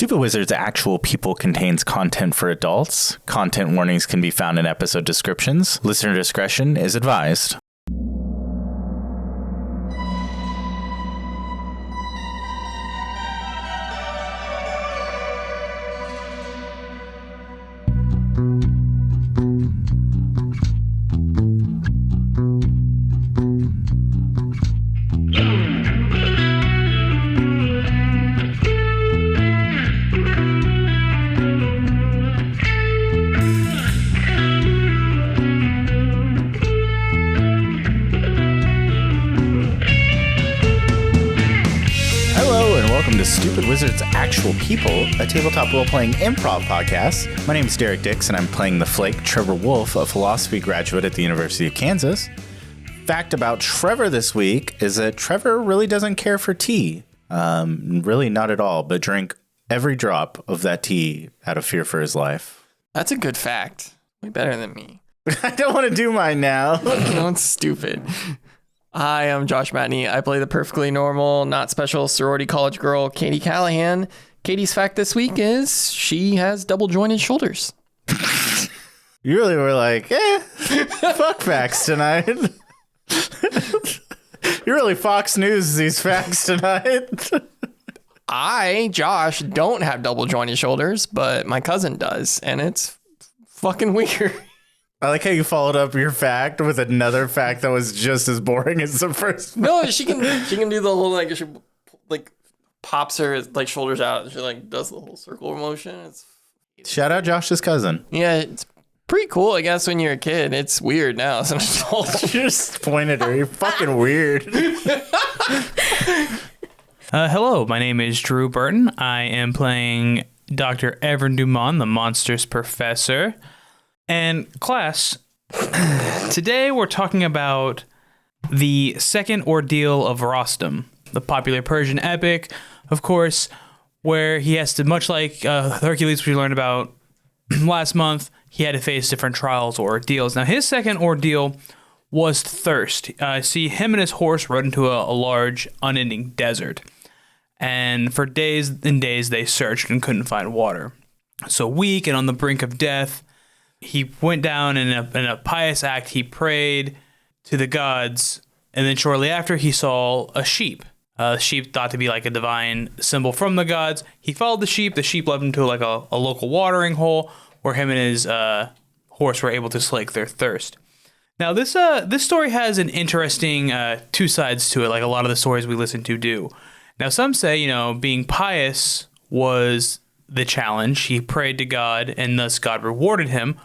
Stupid Wizard's Actual People contains content for adults. Content warnings can be found in episode descriptions. Listener discretion is advised. Stupid Wizard's Actual People, a tabletop role-playing improv podcast. My name is Derek Dix, and I'm playing the flake Trevor Wolffe, a philosophy graduate at the University of Kansas. Fact about Trevor this week is that Trevor really doesn't care for tea. Really not at all, but drink every drop of that tea out of fear for his life. That's a good fact. Way better than me. I don't want to do mine now. No, it's stupid. Hi, I'm Josh Matney. I play the perfectly normal, not special sorority college girl, Katie Callahan. Katie's fact this week is she has double jointed shoulders. You really were like, fuck facts tonight. You really Fox News these facts tonight. I, Josh, don't have double jointed shoulders, but my cousin does, and it's fucking weird. I like how you followed up your fact with another fact that was just as boring as the first. No, she can do the whole she pops her shoulders out and she does the whole circle motion. Shout out Josh's cousin. Yeah, it's pretty cool, I guess, when you're a kid. It's weird now as an adult. You just pointed at her. You're fucking weird. Hello, my name is Drew Burton. I am playing Dr. Evren Duman, the monsters professor. And class, today we're talking about the second ordeal of Rostam, the popular Persian epic, of course, where he has to, much like Hercules we learned about last month, he had to face different trials or ordeals. Now, his second ordeal was thirst. See, him and his horse rode into a large, unending desert. And for days and days, they searched and couldn't find water. So weak and on the brink of death, he went down in a pious act. He prayed to the gods, and then shortly after, he saw a sheep. A sheep thought to be like a divine symbol from the gods. He followed the sheep. The sheep led him to a local watering hole where him and his horse were able to slake their thirst. Now, this story has an interesting two sides to it, like a lot of the stories we listen to do. Now, some say, being pious was the challenge. He prayed to God, and thus God rewarded him.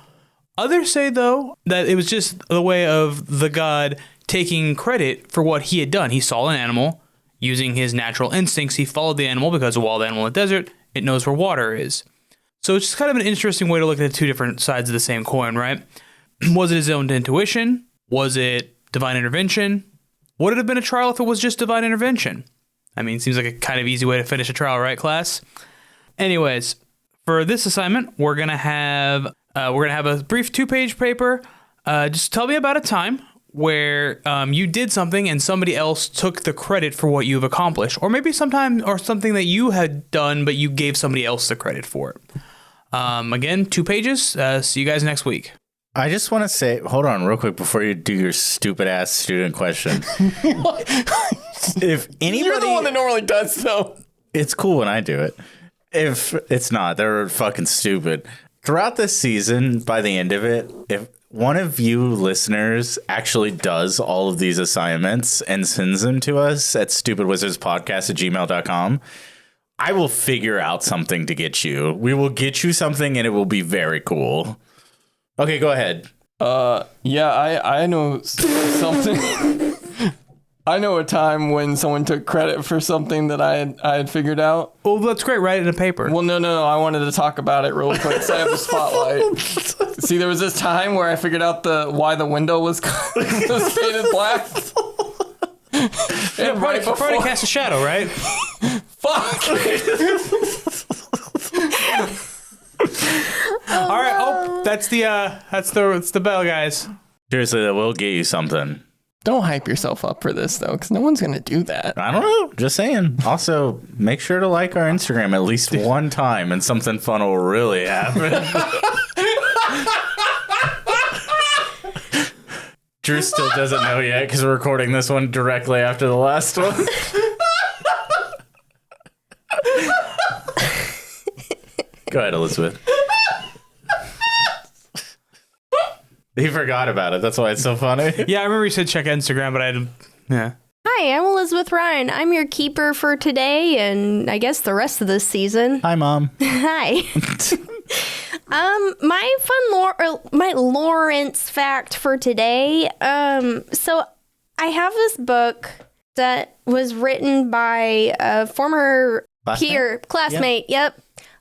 Others say, though, that it was just the way of the god taking credit for what he had done. He saw an animal. Using his natural instincts, he followed the animal because a wild animal in the desert, it knows where water is. So it's just kind of an interesting way to look at the two different sides of the same coin, right? Was it his own intuition? Was it divine intervention? Would it have been a trial if it was just divine intervention? I mean, seems like a kind of easy way to finish a trial, right, class? Anyways, for this assignment, we're gonna have a brief 2-page paper. Just tell me about a time where you did something and somebody else took the credit for what you've accomplished, or maybe something that you had done but you gave somebody else the credit for it. Again, 2 pages. See you guys next week. I just want to say, hold on real quick before you do your stupid ass student question. If anybody, you're the one that normally does, though. It's cool when I do it. If it's not, they're fucking stupid. Throughout this season, by the end of it, if one of you listeners actually does all of these assignments and sends them to us at stupidwizardspodcast@gmail.com, I will figure out something to get you. We will get you something and it will be very cool. Okay, go ahead. Yeah, I know something. I know a time when someone took credit for something that I had figured out. Well, that's great. Write it in a paper. Well, no. I wanted to talk about it real quick. So I have the spotlight. See, there was this time where I figured out why the window was painted black. And right before to cast a shadow, right? Fuck. All right. Oh, that's the bell, guys. Seriously, that will get you something. Don't hype yourself up for this, though, because no one's going to do that. I don't know. Just saying. Also, make sure to like our Instagram at least one time and something fun will really happen. Drew still doesn't know yet because we're recording this one directly after the last one. Go ahead, Elizabeth. He forgot about it. That's why it's so funny. Yeah, I remember you said check Instagram, but I didn't. Yeah. Hi, I'm Elizabeth Rein. I'm your keeper for today and I guess the rest of this season. Hi, Mom. Hi. My Lawrence fact for today. So I have this book that was written by a former classmate,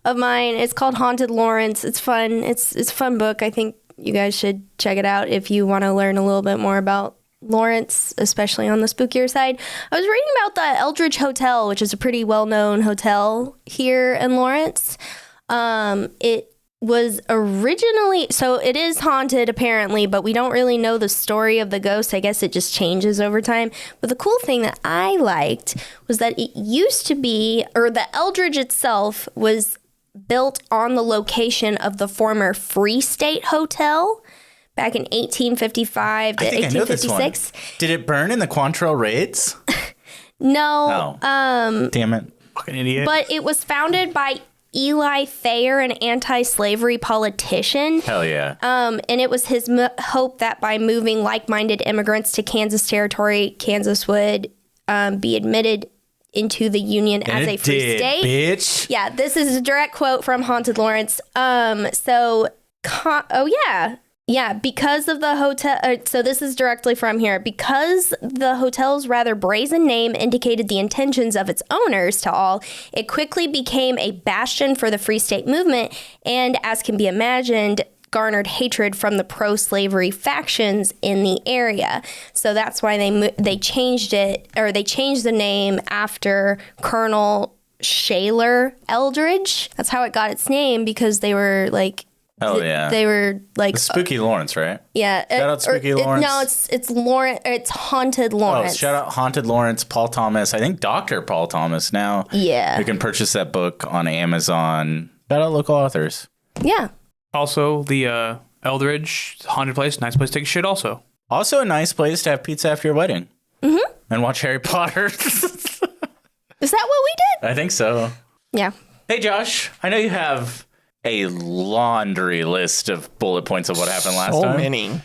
of mine. It's called Haunted Lawrence. It's fun. It's a fun book. I think you guys should check it out if you want to learn a little bit more about Lawrence, especially on the spookier side. I was reading about the Eldridge Hotel, which is a pretty well-known hotel here in Lawrence. It was originally, so it is haunted apparently, but we don't really know the story of the ghost. I guess it just changes over time. But the cool thing that I liked was that it used to be, or the Eldridge itself was built on the location of the former Free State Hotel back in 1855 to 1856. Did it burn in the Quantrill raids? No. Oh. Damn it. Fucking idiot. But it was founded by Eli Thayer, an anti-slavery politician. Hell yeah. And it was his hope that by moving like-minded immigrants to Kansas territory, Kansas would be admitted into the Union as a free state. Bitch. Yeah, this is a direct quote from Haunted Lawrence. Because of the hotel, so this is directly from here. Because the hotel's rather brazen name indicated the intentions of its owners to all, it quickly became a bastion for the Free State movement, and as can be imagined, garnered hatred from the pro-slavery factions in the area. So that's why they changed it, or they changed the name after Colonel Shaler Eldridge. That's how it got its name, because they were like, hell yeah. They were like the Spooky Lawrence, right? Yeah. Shout out Spooky Lawrence. It's Lawrence. It's Haunted Lawrence. Oh, shout out Haunted Lawrence, Paul Thomas. I think Dr. Paul Thomas now. Yeah. You can purchase that book on Amazon. Shout out local authors. Yeah. Also, the Eldridge haunted place, nice place to take a shit. Also a nice place to have pizza after your wedding. Mm-hmm. And watch Harry Potter. Is that what we did? I think so. Yeah. Hey, Josh. I know you have a laundry list of bullet points of what happened last time. So many.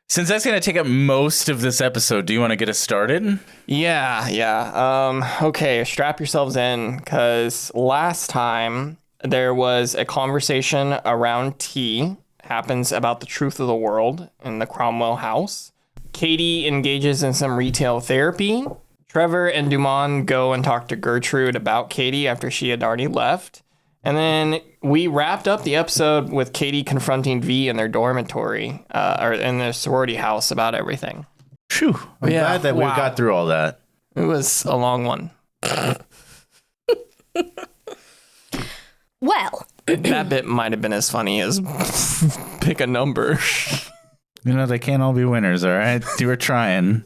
Since that's going to take up most of this episode, do you want to get us started? Yeah. Okay, strap yourselves in, because last time there was a conversation around tea, happens about the truth of the world in the Cromwell house. Katie engages in some retail therapy. Trevor and Duman go and talk to Gertrude about Katie after she had already left. And then we wrapped up the episode with Katie confronting V in their dormitory, or in their sorority house, about everything. Phew. I'm glad that we got through all that. It was a long one. Well, that bit might have been as funny as pick a number. You know, they can't all be winners, all right? You were trying.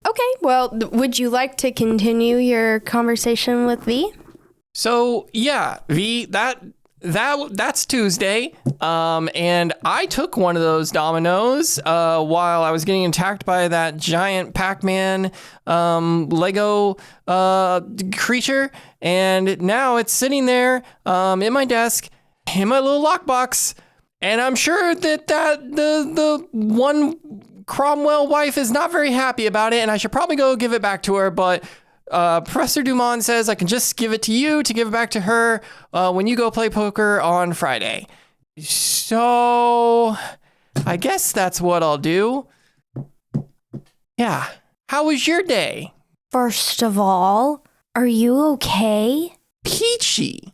Okay, well, would you like to continue your conversation with V? So, yeah, V, that's Tuesday. And I took one of those dominoes while I was getting attacked by that giant Pac-Man Lego creature. And now it's sitting there in my desk, in my little lockbox. And I'm sure that the one Cromwell wife is not very happy about it. And I should probably go give it back to her. But Professor Duman says I can just give it to you to give it back to her when you go play poker on Friday. So I guess that's what I'll do. Yeah. How was your day? First of all, are you okay? Peachy.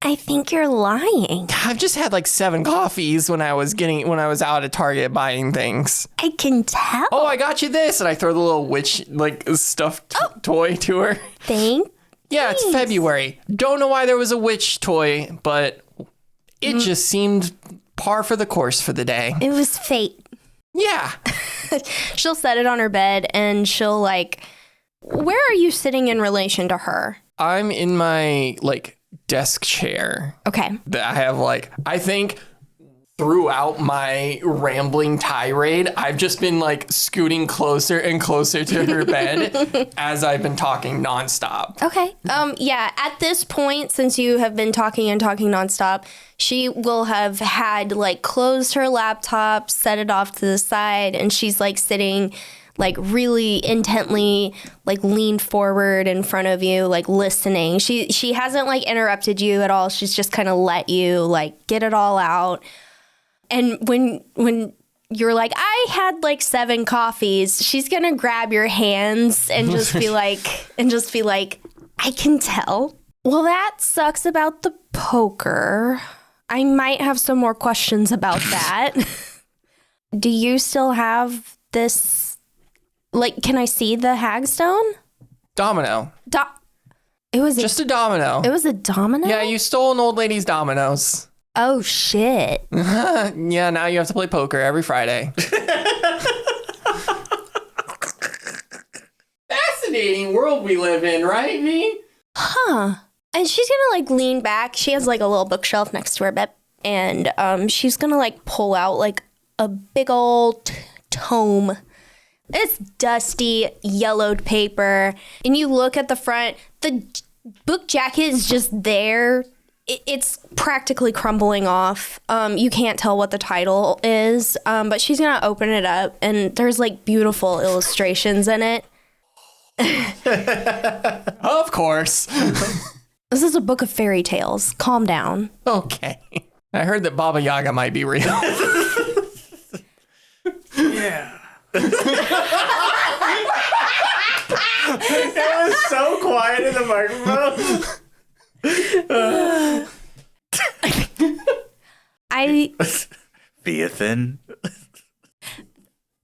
I think you're lying. I've just had like 7 coffees when I was out at Target buying things. I can tell. Oh, I got you this. And I throw the little witch like stuffed toy to her. Thanks. Yeah, it's February. Don't know why there was a witch toy, but it just seemed par for the course for the day. It was fate. Yeah. She'll set it on her bed and she'll like, where are you sitting in relation to her? I'm in my like desk chair. Okay. That I have like, I think throughout my rambling tirade, I've just been like scooting closer and closer to her bed as I've been talking nonstop. Okay. Yeah, at this point, since you have been talking nonstop, she will have had like closed her laptop, set it off to the side, and she's like sitting like really intently, like leaned forward in front of you, like listening. She hasn't like interrupted you at all. She's just kind of let you like get it all out. And when you're like, I had like 7 coffees, she's gonna grab your hands and just be like, I can tell. Well, that sucks about the poker. I might have some more questions about that. Do you still have this? Like, can I see the hagstone? Domino. It was just a domino. It was a domino? Yeah, you stole an old lady's dominoes. Oh, shit. Yeah, now you have to play poker every Friday. Fascinating world we live in, right, V? Huh. And she's gonna like lean back. She has like a little bookshelf next to her bed. And she's gonna like pull out like a big old tome. It's dusty, yellowed paper. And you look at the front, the book jacket is just there. It's practically crumbling off. You can't tell what the title is, but she's gonna open it up and there's like beautiful illustrations in it. Of course. This is a book of fairy tales. Calm down. Okay. I heard that Baba Yaga might be real. Yeah. It was so quiet in the microphone. Beathin.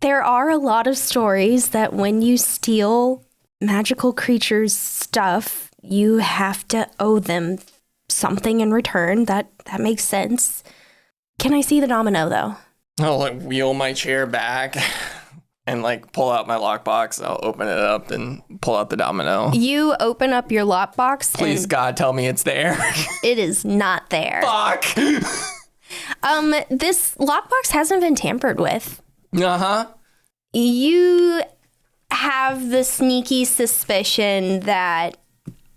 There are a lot of stories that when you steal magical creatures' stuff, you have to owe them something in return. That makes sense. Can I see the domino, though? I'll like wheel my chair back and like pull out my lockbox. I'll open it up and pull out the domino. You open up your lockbox. Please, God, tell me it's there. It is not there. Fuck. This lockbox hasn't been tampered with. Uh-huh. You have the sneaky suspicion that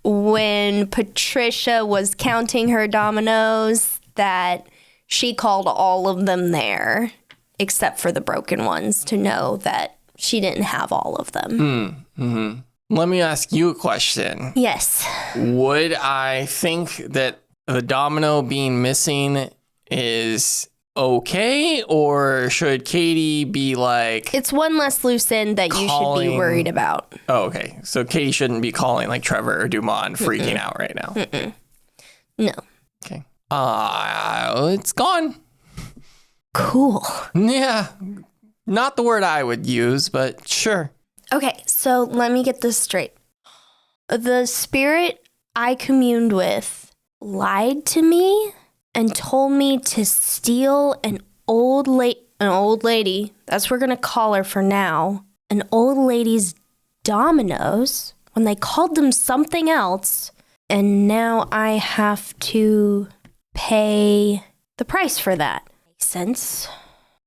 when Patricia was counting her dominoes, that she called all of them there, except for the broken ones, to know that she didn't have all of them. Mm-hmm. Let me ask you a question. Yes. Would I think that the domino being missing is okay, or should Katie be like... It's one less loose end that you should be worried about. Oh, okay. So Katie shouldn't be calling like Trevor or Duman freaking out right now. No. Okay. It's gone. Cool. Yeah. Not the word I would use, but sure. Okay, so let me get this straight. The spirit I communed with lied to me and told me to steal an old lady, that's what we're going to call her for now, an old lady's dominoes when they called them something else, and now I have to pay the price for that. Makes sense.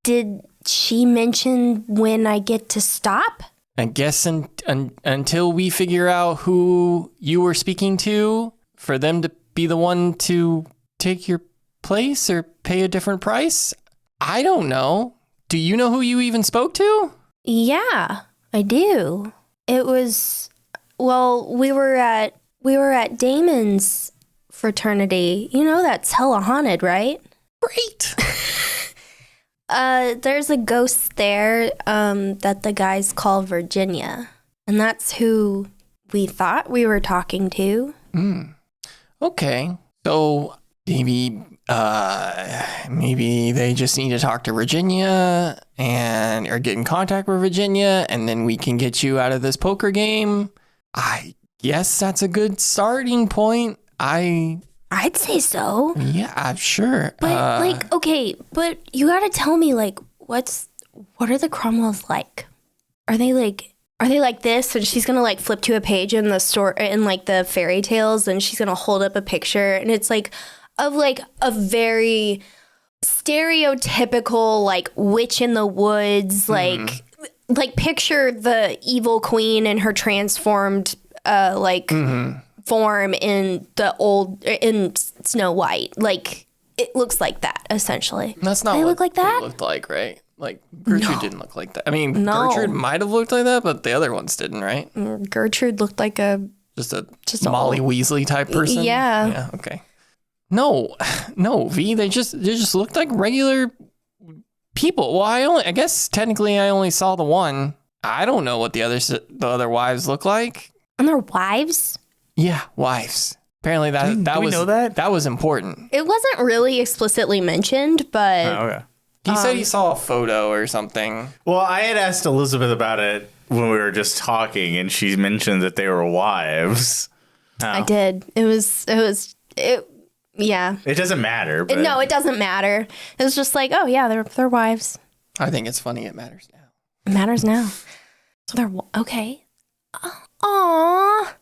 Did she mention when I get to stop? I guess until we figure out who you were speaking to, for them to be the one to take your place or pay a different price? I don't know. Do you know who you even spoke to? Yeah, I do. It was, well, we were at Damon's fraternity. You know that's hella haunted, right? Great. There's a ghost there that the guys call Virginia, and that's who we thought we were talking to. Okay. So maybe they just need to talk to Virginia or get in contact with Virginia, and then we can get you out of this poker game. I guess that's a good starting point. I'd say so. Yeah, sure. But okay, but you gotta tell me, like, what what are the Cromwells like? Are they like this? And she's gonna like flip to a page in the store in like the fairy tales, and she's gonna hold up a picture, and it's like of like a very stereotypical like witch in the woods, like picture the evil queen in her transformed form in Snow White. Like it looks like that essentially. That's not they what look like that. It looked like, right? Like Gertrude didn't look like that. I mean, No. Gertrude might have looked like that, but the other ones didn't, right? Gertrude looked like Just a Molly Weasley type person. Yeah. Yeah. Okay. No, V. They just looked like regular people. Well, I guess technically I only saw the one. I don't know what the other wives look like. and their wives. Yeah, wives. Apparently that was important. It wasn't really explicitly mentioned, but Okay. He said he saw a photo or something. Well, I had asked Elizabeth about it when we were just talking, and she mentioned that they were wives. I did. Yeah. It doesn't matter. But No, it doesn't matter. It was just like, oh yeah, they're wives. I think it's funny. It matters now. It matters now. So they're okay. Aww.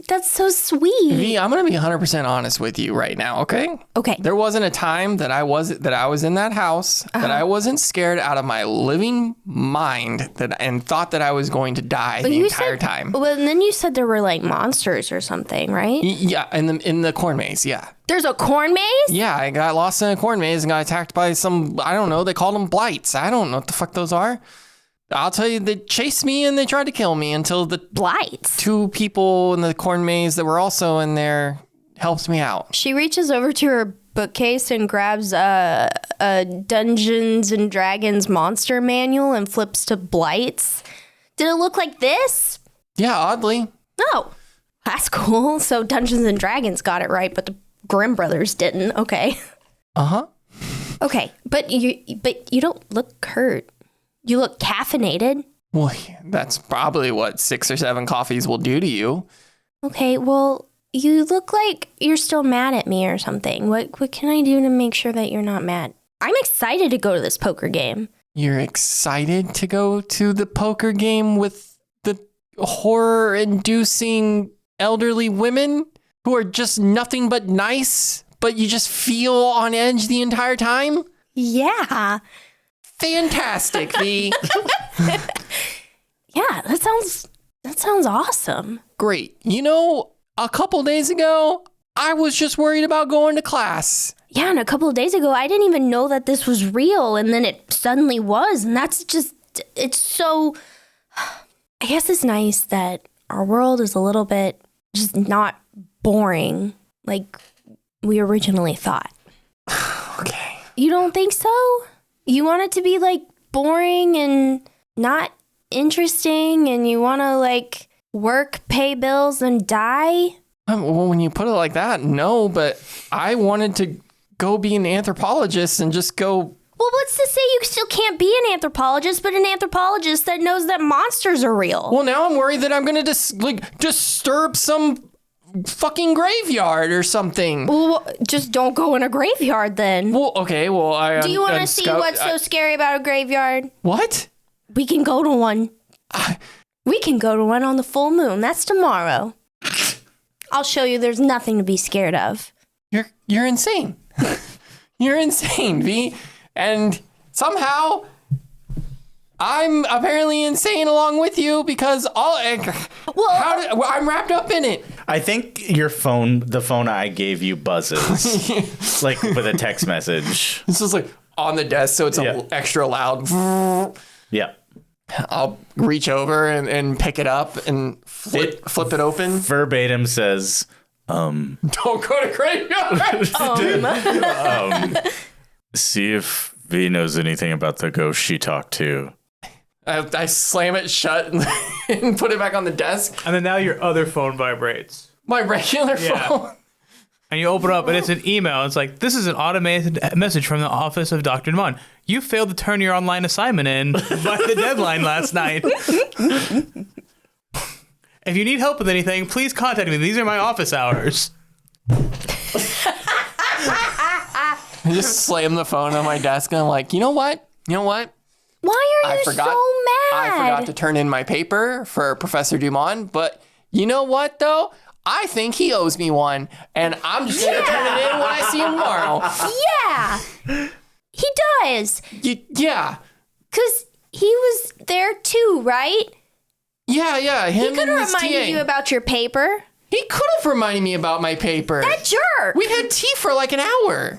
That's so sweet. V, I'm gonna be 100% honest with you right now, okay? Okay. There wasn't a time that I was in that house that I wasn't scared out of my living mind and thought that I was going to die the entire time. Well, and then you said there were like monsters or something, right? Yeah, in the corn maze, yeah. There's a corn maze? Yeah, I got lost in a corn maze and got attacked by some, I don't know, they called them blights. I don't know what the fuck those are. I'll tell you, they chased me and they tried to kill me until the Blights. 2 people in the corn maze that were also in there helped me out. She reaches over to her bookcase and grabs a Dungeons and Dragons monster manual and flips to Blights. Did it look like this? Yeah, oddly. Oh, that's cool. So Dungeons and Dragons got it right, but the Grimm brothers didn't. Okay. Uh-huh. Okay, but you don't look hurt. You look caffeinated. Well, that's probably what 6 or 7 coffees will do to you. Okay, well, you look like you're still mad at me or something. What can I do to make sure that you're not mad? I'm excited to go to this poker game. You're excited to go to the poker game with the horror-inducing elderly women who are just nothing but nice, but you just feel on edge the entire time? Yeah. Fantastic, V. Yeah, that sounds awesome. Great. You know, a couple days ago, I was just worried about going to class. Yeah, and a couple of days ago, I didn't even know that this was real, and then it suddenly was, and it's so... I guess it's nice that our world is a little bit just not boring like we originally thought. Okay. You don't think so? You want it to be like boring and not interesting, and you want to like work, pay bills, and die? Well, when you put it like that, no, but I wanted to go be an anthropologist and just go... Well, what's to say you still can't be an anthropologist, but an anthropologist that knows that monsters are real? Well, now I'm worried that I'm going to disturb some fucking graveyard or something. Well, just don't go in a graveyard then. Well, okay, well, Do you want to see what's so scary about a graveyard? What? We can go to one. We can go to one on the full moon. That's tomorrow. I'll show you there's nothing to be scared of. You're insane. You're insane, V. And somehow I'm apparently insane along with you because I'm wrapped up in it. I think the phone I gave you buzzes, like with a text message. This is like on the desk, so it's extra loud. Yeah. I'll reach over and pick it up and flip it open. Verbatim says, Don't go to graveyard. see if V knows anything about the ghost she talked to. I slam it shut and put it back on the desk. And then now your other phone vibrates. My regular phone. And you open up and it's an email. It's like, this is an automated message from the office of Dr. Duman. You failed to turn your online assignment in by the deadline last night. If you need help with anything, please contact me. These are my office hours. I just slam the phone on my desk and I'm like, you know what? You know what? Why are you so mad? I forgot to turn in my paper for Professor Duman, but you know what, though? I think he owes me one, and I'm just going to turn it in when I see him tomorrow. Yeah, he does. Yeah. Because he was there too, right? Yeah, him He could and have his TA. reminded you about your paper. He could have reminded me about my paper. That jerk. We had tea for like an hour.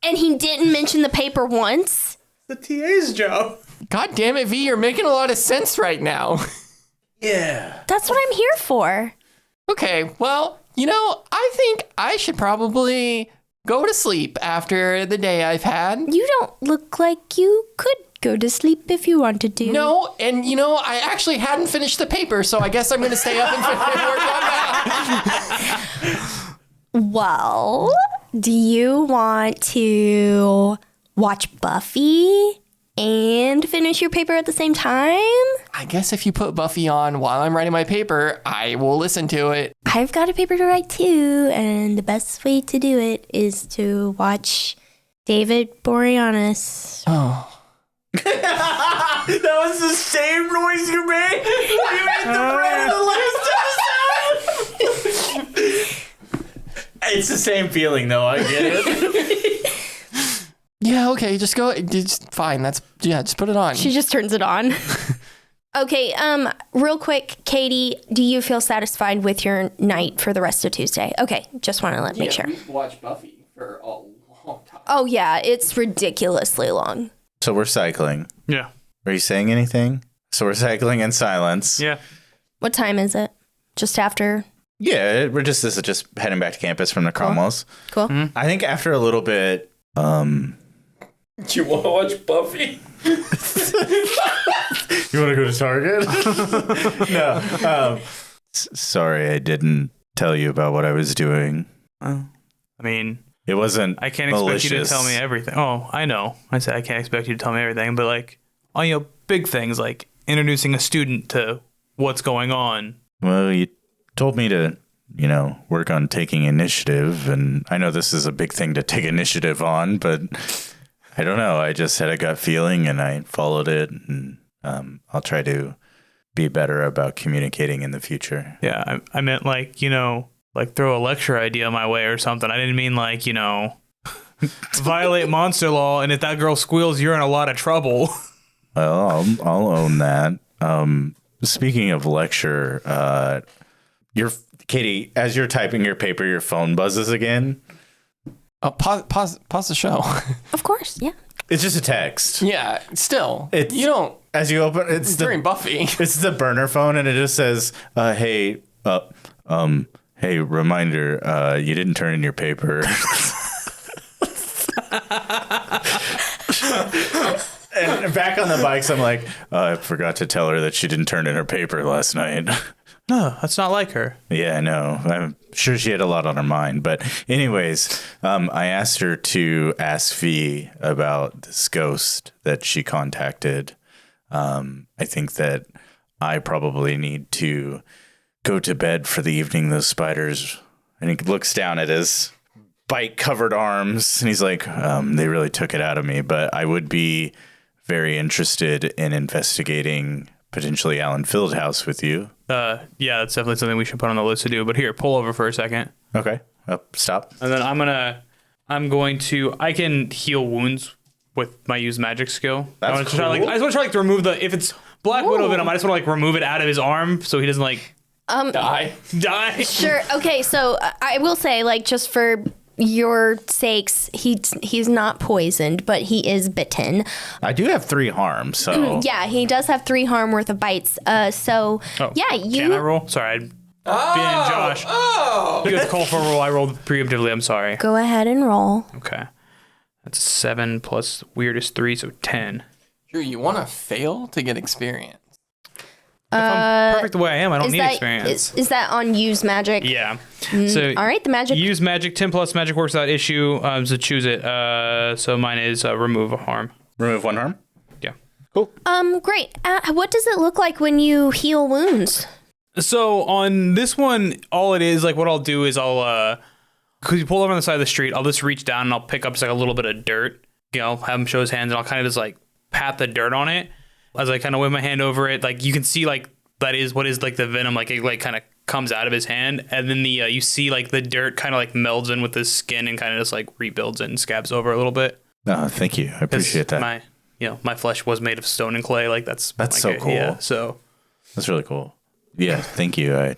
And he didn't mention the paper once. The TA's job. God damn it, V, you're making a lot of sense right now. Yeah. That's what I'm here for. Okay, well, I think I should probably go to sleep after the day I've had. You don't look like you could go to sleep if you wanted to. No, and I actually hadn't finished the paper, so I guess I'm going to stay up and work on that. Well, do you want to watch Buffy and finish your paper at the same time? I guess if you put Buffy on while I'm writing my paper, I will listen to it. I've got a paper to write too, and the best way to do it is to watch David Boreanaz. Oh. That was the same noise you made. You made the bread the last episode. It's the same feeling, though. I get it. Yeah, okay, just go. It's fine. Just put it on. She just turns it on. Okay, real quick, Katie, do you feel satisfied with your night for the rest of Tuesday? Okay, just want to make sure. We've watched Buffy for a long time. Oh, yeah, it's ridiculously long. So we're cycling. Yeah. Are you saying anything? So we're cycling in silence. Yeah. What time is it? Just after? Yeah, this is just heading back to campus from the Cromwells. Cool. Mm-hmm. I think after a little bit, You want to watch Buffy? You want to go to Target? No. Sorry, I didn't tell you about what I was doing. I mean, It wasn't I can't expect malicious. you to tell me everything. Oh, I know. I said I can't expect you to tell me everything, but like, big things like introducing a student to what's going on. Well, you told me to, work on taking initiative, and I know this is a big thing to take initiative on, but I don't know. I just had a gut feeling, and I followed it, and I'll try to be better about communicating in the future. Yeah, I meant like, like throw a lecture idea my way or something. I didn't mean like, violate monster law, and if that girl squeals, you're in a lot of trouble. Well, I'll own that. Speaking of lecture, Katie, as you're typing your paper, your phone buzzes again. Pause the show. Of course, yeah. It's just a text. Yeah, still. It's, you don't. As you open, it's During Buffy. It's the burner phone, and it just says, "Hey, reminder, you didn't turn in your paper." And back on the bikes, I'm like, I forgot to tell her that she didn't turn in her paper last night. No, that's not like her. Yeah, I know. I'm sure she had a lot on her mind. But anyways, I asked her to ask V about this ghost that she contacted. I think that I probably need to go to bed for the evening. Those spiders. And he looks down at his bite-covered arms, and he's like, they really took it out of me. But I would be very interested in investigating potentially Alan Fieldhouse with you. Yeah, that's definitely something we should put on the list to do. But here, pull over for a second. Okay. Stop. And then I can heal wounds with my use magic skill. That's I just want cool. to try to remove if it's Black Widow venom, I just want to remove it out of his arm so he doesn't die. Sure. Okay, so I will say, just for your sakes, he's not poisoned, but he is bitten. I do have 3 harm, so Yeah, he does have 3 harm worth of bites. Yeah, you. Can I roll? Sorry, being Josh. You guys call for a roll. I rolled preemptively. I'm sorry. Go ahead and roll. Okay, that's 7 plus weird is 3, so 10. Drew, you want to fail to get experience. If I'm perfect the way I am, I don't need experience. Is that on use magic? Yeah. So all right, the magic. Use magic. 10 plus magic works without issue. So choose it. So mine is remove a harm. remove 1 harm. Yeah. Cool. Great. What does it look like when you heal wounds? So on this one, all it is, what I'll do is because you pull over on the side of the street, I'll just reach down and I'll pick up just a little bit of dirt. Have him show his hands, and I'll kind of just pat the dirt on it. As I kind of wave my hand over it, like you can see like that is what is like the venom, like it like kind of comes out of his hand, and then the you see like the dirt kind of like melds in with his skin and kind of just like rebuilds it and scabs over a little bit. Oh, thank you. I appreciate that. My flesh was made of stone and clay. Like that's so cool. Yeah, so that's really cool. Yeah, thank you. I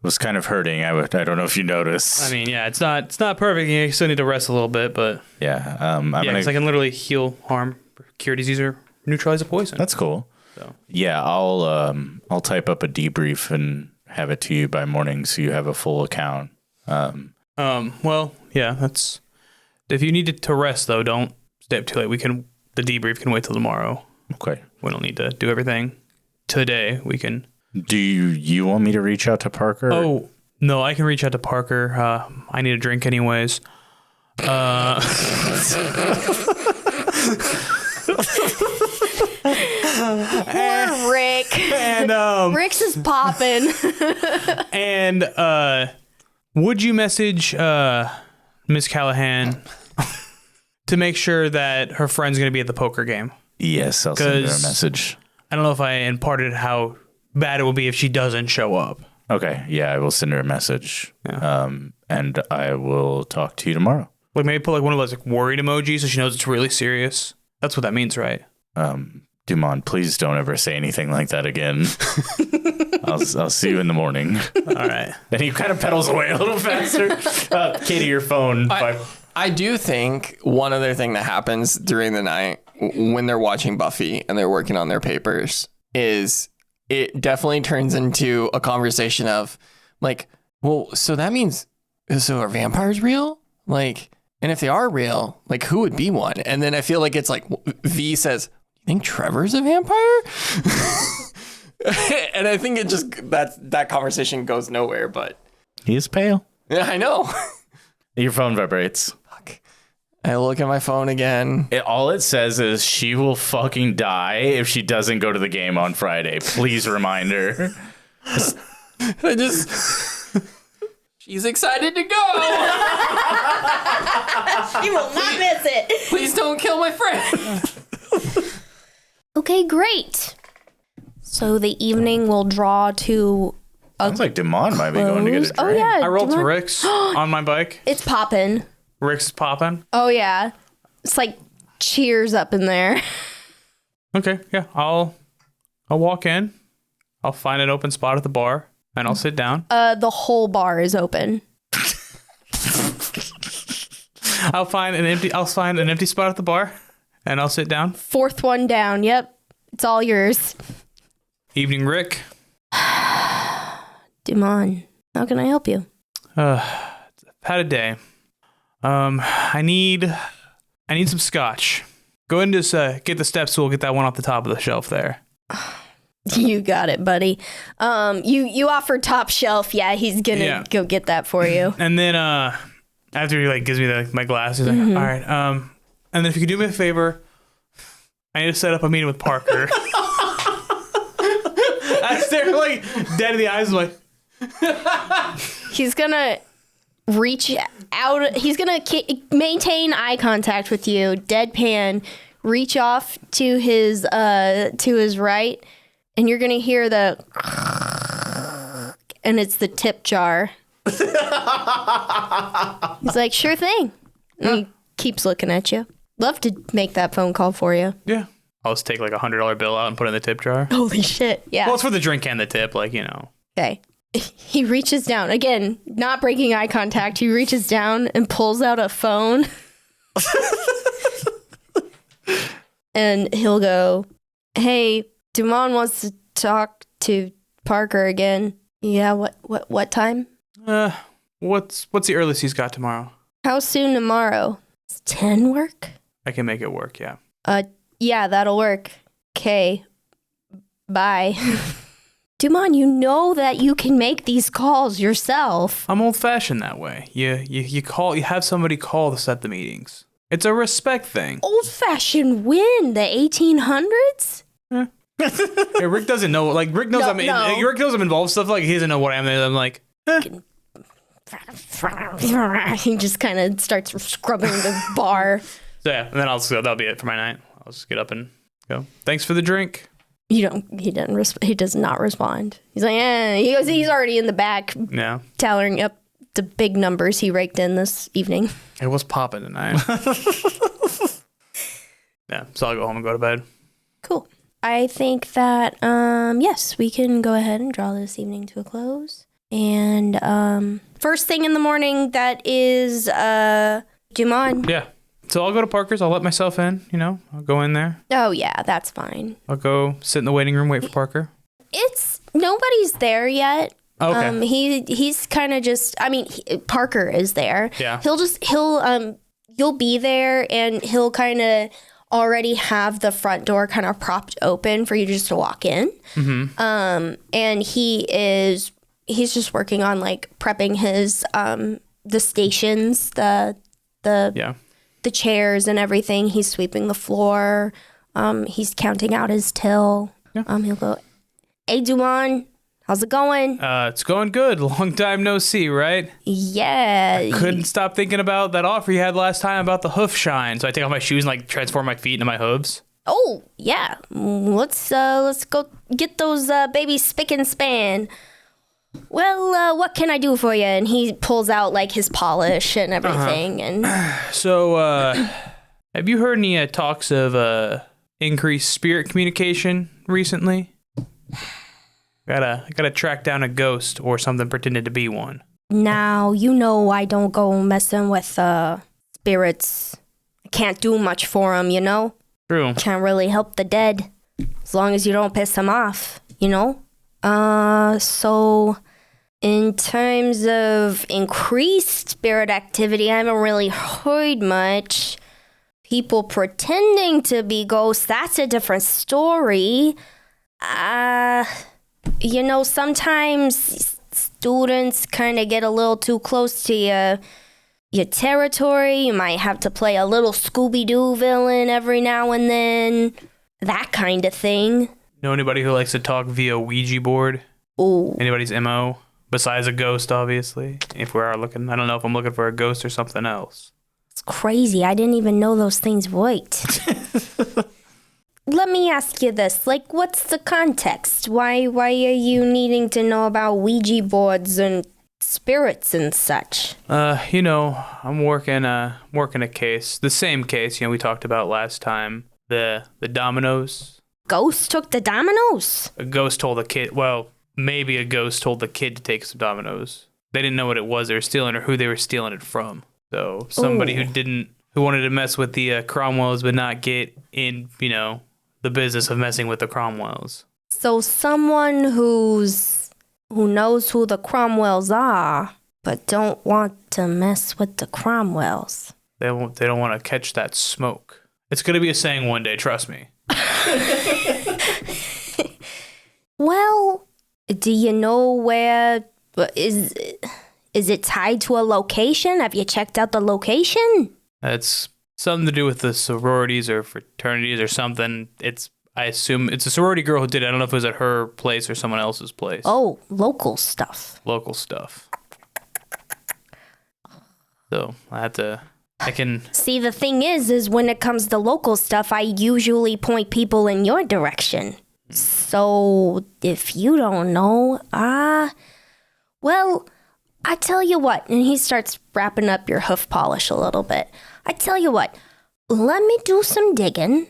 was kind of hurting. I don't know if you noticed. I mean, yeah, it's not perfect. You still need to rest a little bit, but yeah, because I can literally heal harm, cure disease, or neutralize a poison. That's cool. So yeah, I'll type up a debrief and have it to you by morning, so you have a full account. Well, yeah, that's. If you need to rest though, don't stay up too late. The debrief can wait till tomorrow. Okay. We don't need to do everything today. We can. Do you want me to reach out to Parker? Oh no, I can reach out to Parker. I need a drink anyways. Poor Rick. And Rick's is popping. And would you message Miss Callahan to make sure that her friend's going to be at the poker game? Yes, I'll send her a message. I don't know if I imparted how bad it will be if she doesn't show up. Okay, yeah, I will send her a message. Yeah. And I will talk to you tomorrow. Like maybe put like one of those like worried emojis so she knows it's really serious. That's what that means, right? Duman, please don't ever say anything like that again. I'll see you in the morning. All right. Then he kind of pedals away a little faster. Katie, your phone. I do think one other thing that happens during the night when they're watching Buffy and they're working on their papers is it definitely turns into a conversation of like, well, so that means, so are vampires real? Like, and if they are real, like who would be one? And then I feel like it's like V says, you think Trevor's a vampire? And I think it just, that conversation goes nowhere, but. He is pale. Yeah, I know. Your phone vibrates. Fuck. I look at my phone again. All it says is she will fucking die if she doesn't go to the game on Friday. Please remind her. I just... She's excited to go. She will not miss it. Please don't kill my friend. Okay, great. So the evening will draw to a Sounds like Duman might be going to get a drink. Oh yeah, I rolled to Duman- Rick's on my bike. It's popping. Rick's is popping. Oh yeah, it's like cheers up in there. Okay, yeah. I'll walk in. I'll find an open spot at the bar and I'll sit down. The whole bar is open. I'll find an empty spot at the bar and I'll sit down. Fourth one down. Yep, it's all yours. Evening, Rick. Duman, how can I help you? Had a day. I need some scotch. Go ahead and just get the step stool, get that one off the top of the shelf there. You got it, buddy. You offered top shelf. Yeah, he's gonna go get that for you. And then after he like gives me my glass, he's like, all right. And then if you could do me a favor, I need to set up a meeting with Parker. I stare like dead in the eyes, like. He's gonna reach out. He's gonna maintain eye contact with you, deadpan. Reach off to his right, and you're gonna hear the, and it's the tip jar. He's like, sure thing. And he keeps looking at you. Love to make that phone call for you. Yeah. I'll just take like $100 bill out and put it in the tip jar. Holy shit! Yeah. Well, it's for the drink and the tip, like, you know. Okay. He reaches down again, not breaking eye contact. He reaches down and pulls out a phone. And he'll go, hey, Duman wants to talk to Parker again. Yeah, what time? What's the earliest he's got tomorrow? How soon tomorrow? Does 10 work? I can make it work, yeah. Yeah, that'll work. Okay. Bye. Duman, you know that you can make these calls yourself. I'm old-fashioned that way. You have somebody call to set the meetings. It's a respect thing. Old-fashioned when? The 1800s? Hey, Rick doesn't know. Like, Rick knows Rick knows I'm involved in stuff. Like, he doesn't know what I am. I'm like, He just kind of starts scrubbing the bar. So yeah, and then that'll be it for my night. I'll just get up and go. Thanks for the drink. He does not respond. He's like, he's already in the back. Yeah. Tallying up the big numbers he raked in this evening. It was popping tonight. Yeah, so I'll go home and go to bed. Cool. I think that, yes, we can go ahead and draw this evening to a close. And first thing in the morning, that is Duman. Yeah. So I'll go to Parker's. I'll let myself in, I'll go in there. Oh, yeah, that's fine. I'll go sit in the waiting room, wait for Parker. Nobody's there yet. Okay. He's kind of just, Parker is there. Yeah. You'll be there and he'll kind of already have the front door kind of propped open for you just to walk in. Mm-hmm. And he's just working on like prepping his, the stations, the chairs and everything. He's sweeping the floor. He's counting out his till. Yeah. He'll go, "Hey, Duman, how's it going?" It's going good. Long time no see, right? Yeah. I couldn't stop thinking about that offer you had last time about the hoof shine. So I take off my shoes and like transform my feet into my hooves. Oh, yeah. Let's go get those babies spick and span. Well, what can I do for you? And he pulls out like his polish and everything. And so, have you heard any talks of increased spirit communication recently? Gotta track down a ghost or something pretended to be one. Now, I don't go messing with spirits. I can't do much for them, True. Can't really help the dead as long as you don't piss them off, So in terms of increased spirit activity, I haven't really heard much. People pretending to be ghosts, that's a different story. Sometimes students kind of get a little too close to your territory. You might have to play a little Scooby-Doo villain every now and then. That kind of thing. Know anybody who likes to talk via Ouija board? Ooh. Anybody's MO? Besides a ghost, obviously. If we are looking, I don't know if I'm looking for a ghost or something else. It's crazy. I didn't even know those things worked. Let me ask you this. Like, what's the context? Why are you needing to know about Ouija boards and spirits and such? I'm working a case. The same case, we talked about last time. The dominoes. Ghost took the dominoes? A ghost told a kid, maybe a ghost told the kid to take some dominoes. They didn't know what it was they were stealing or who they were stealing it from. So somebody who wanted to mess with the Cromwells but not get in, the business of messing with the Cromwells. So someone who knows who the Cromwells are, but don't want to mess with the Cromwells. They don't want to catch that smoke. It's going to be a saying one day, trust me. Well, do you know where is it tied to a location? Have you checked out the location? It's something to do with the sororities or fraternities or something. I assume it's a sorority girl who did it. I don't know if it was at her place or someone else's place. Oh, local stuff. Local stuff. So I can... See, the thing is when it comes to local stuff, I usually point people in your direction. So, if you don't know, well, I tell you what, and he starts wrapping up your hoof polish a little bit. I tell you what, let me do some digging.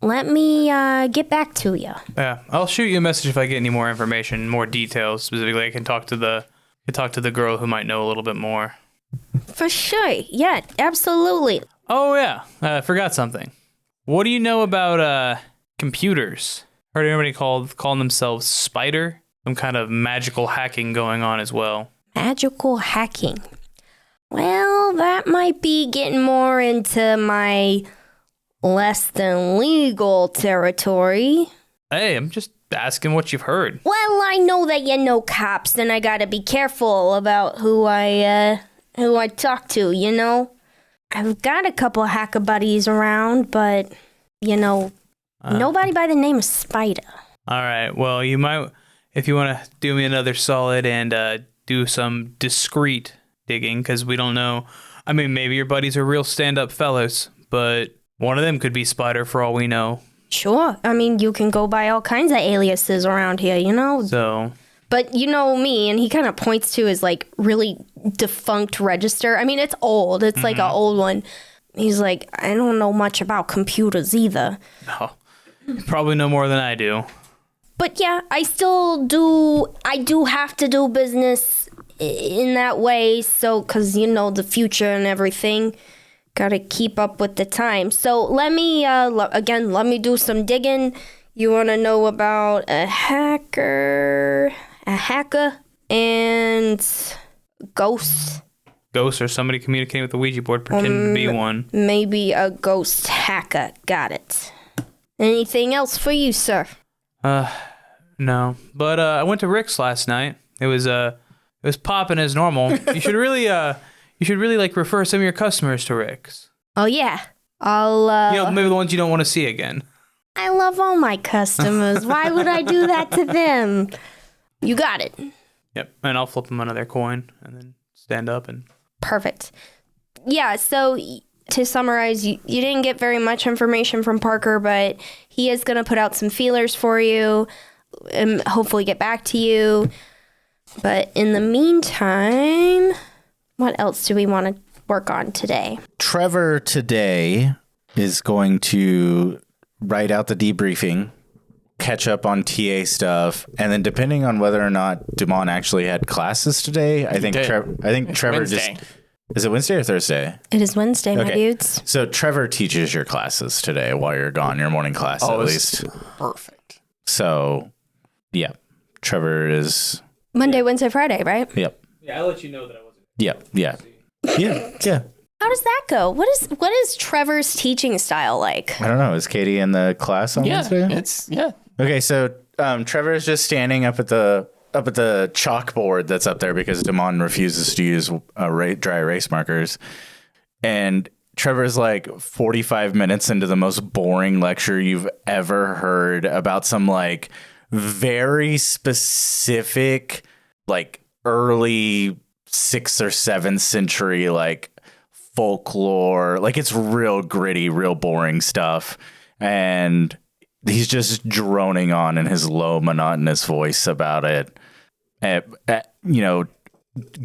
Let me get back to you. Yeah, I'll shoot you a message if I get any more information, more details. Specifically, I can talk to the girl who might know a little bit more. For sure. Yeah, absolutely. Oh, yeah. I forgot something. What do you know about computers? Heard anybody calling themselves Spider? Some kind of magical hacking going on as well. Magical hacking. Well, that might be getting more into my less than legal territory. Hey, I'm just asking what you've heard. Well, I know that you know cops, and I gotta be careful about who I talk to, I've got a couple hacker buddies around, but, nobody by the name of Spider. All right, well, you might, if you want to do me another solid and do some discreet digging, because we don't know. I mean, maybe your buddies are real stand-up fellows, but One of them could be Spider for all we know. Sure. I mean, you can go by all kinds of aliases around here, you know? So... But you know me, and he kind of points to his, like, really defunct register. I mean, it's old. It's like an old one. He's like, I don't know much about computers either. No. Probably no more than I do. But yeah, I do have to do business in that way. So, because, you know, the future and everything. Got to keep up with the time. So let me, let me do some digging. You want to know about a hacker, and ghosts. Ghosts or somebody communicating with the Ouija board, pretending to be one. Maybe a ghost hacker. Got it. Anything else for you, sir? No. But I went to Rick's last night. It was popping as normal. You should really like refer some of your customers to Rick's. Oh yeah. I'll maybe the ones you don't want to see again. I love all my customers. Why would I do that to them? You got it. Yep. And I'll flip them another coin and then stand up and... Perfect. Yeah, so to summarize, you didn't get very much information from Parker, but he is going to put out some feelers for you and hopefully get back to you. But in the meantime, what else do we want to work on today? Trevor today is going to write out the debriefing, catch up on TA stuff, and then depending on whether or not Duman actually had classes today, I think Trevor Wednesday. just... Is it Wednesday or Thursday? It is Wednesday, my dudes. So Trevor teaches your classes today while you're gone, your morning class at least. Perfect. So, yeah, Trevor is... Monday, Wednesday, Friday, right? Yep. Yeah, I'll let you know that I wasn't... Yep. Yeah. Yeah. How does that go? What is Trevor's teaching style like? I don't know. Is Katie in the class on Wednesday? Okay, so Trevor is just standing up at the chalkboard that's up there because Duman refuses to use dry erase markers. And Trevor's like 45 minutes into the most boring lecture you've ever heard about some like very specific, like early 6th or 7th century, like folklore. Like it's real gritty, real boring stuff. And he's just droning on in his low, monotonous voice about it.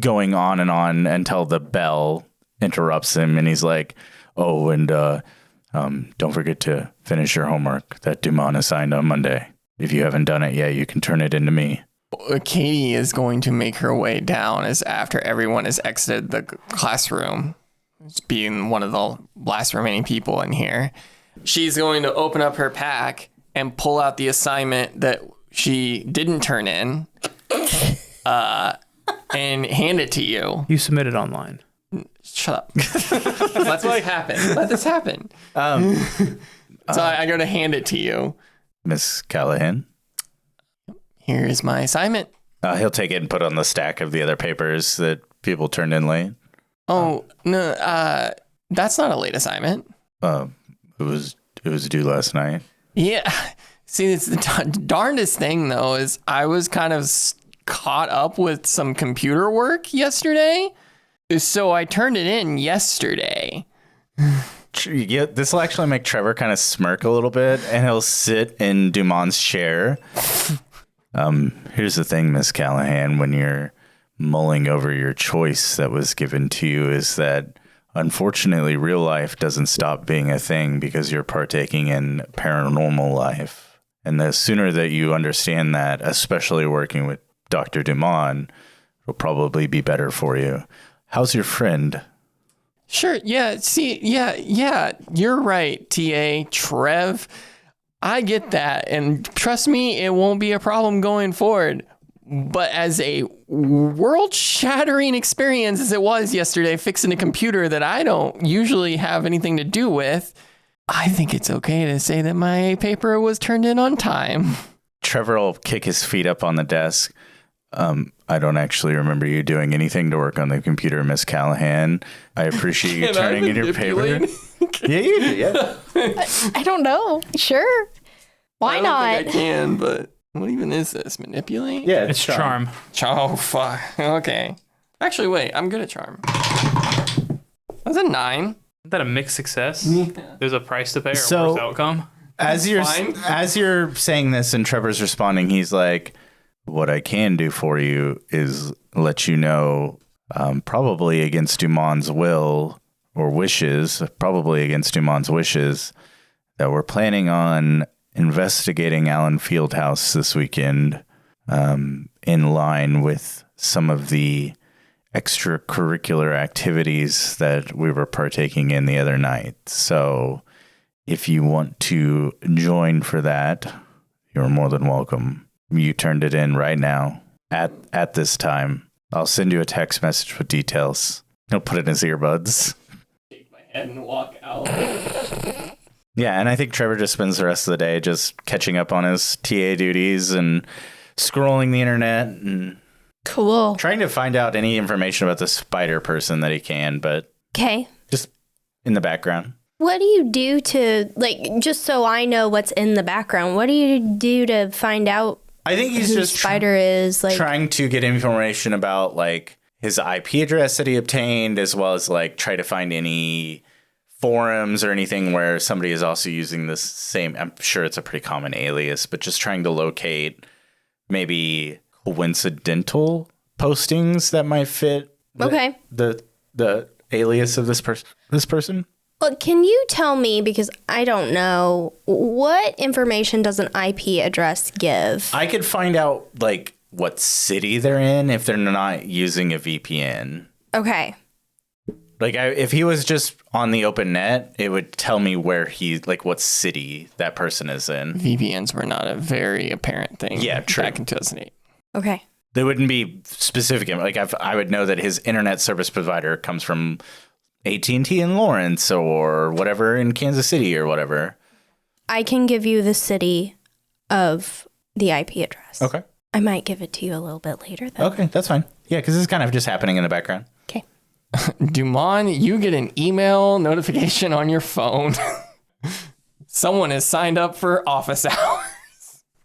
Going on and on until the bell interrupts him, and he's like, "Oh, and don't forget to finish your homework that Duman assigned on Monday. If you haven't done it yet, you can turn it into me." Katie is going to make her way down as after everyone has exited the classroom, being one of the last remaining people in here. She's going to open up her pack and pull out the assignment that she didn't turn in. And hand it to you. You submitted online. Shut up. Let this happen. So I go to hand it to you. Miss Callahan. Here's my assignment. He'll take it and put it on the stack of the other papers that people turned in late. Oh, no, that's not a late assignment. It was due last night. Yeah. See, it's the darndest thing, though, is I was kind of caught up with some computer work yesterday. So I turned it in yesterday. Yeah, this will actually make Trevor kind of smirk a little bit, and he'll sit in Duman's chair. Here's the thing, Miss Callahan, when you're mulling over your choice that was given to you, is that unfortunately real life doesn't stop being a thing because you're partaking in paranormal life. And the sooner that you understand that, especially working with Dr. Duman, it'll probably be better for you. How's your friend? Sure. Yeah. See, yeah. You're right, TA. Trev. I get that. And trust me, it won't be a problem going forward. But as a world-shattering experience as it was yesterday, fixing a computer that I don't usually have anything to do with, I think it's okay to say that my paper was turned in on time. Trevor will kick his feet up on the desk. I don't actually remember you doing anything to work on the computer, Miss Callahan. I appreciate you turning in your paper. Yeah, you do. Yeah. I don't know. Sure. Why not? I don't think I can, but what even is this? Manipulate? Yeah, It's charm. Oh, fuck. Okay. Actually, wait. I'm good at charm. That's a 9. that a mixed success? There's a price to pay or So- worse outcome. As you're Fine. as you're saying this and Trevor's responding, he's like, "What I can do for you is let you know, probably against Duman's will or wishes, probably against Duman's wishes, that we're planning on investigating Allen Fieldhouse this weekend, in line with some of the extracurricular activities that we were partaking in the other night. So if you want to join for that, you're more than welcome. You turned it in right now at this time. I'll send you a text message with details. He'll put it in his earbuds. Shake my head and walk out. Yeah, and I think Trevor just spends the rest of the day just catching up on his TA duties and scrolling the internet and Cool. trying to find out any information about the spider person that he can, but Okay. just in the background. What do you do to, like, just so I know what's in the background, what do you do to find out I think he's who just Spider is? Like, trying to get information about like his IP address that he obtained, as well as like try to find any forums or anything where somebody is also using this same, I'm sure it's a pretty common alias, but just trying to locate maybe coincidental postings that might fit Okay. the alias of this person. Well, can you tell me, because I don't know, what information does an IP address give? I could find out like what city they're in if they're not using a VPN. Okay. Like if he was just on the open net, it would tell me where like what city that person is in. VPNs were not a very apparent thing. Yeah, true. Back in 2008. Okay. They wouldn't be specific. Like I would know that his internet service provider comes from AT&T in Lawrence or whatever in Kansas City or whatever. I can give you the city of the IP address. Okay. I might give it to you a little bit later, though. Okay, that's fine. Yeah, because it's kind of just happening in the background. Okay. Duman, you get an email notification on your phone. Someone has signed up for office hours.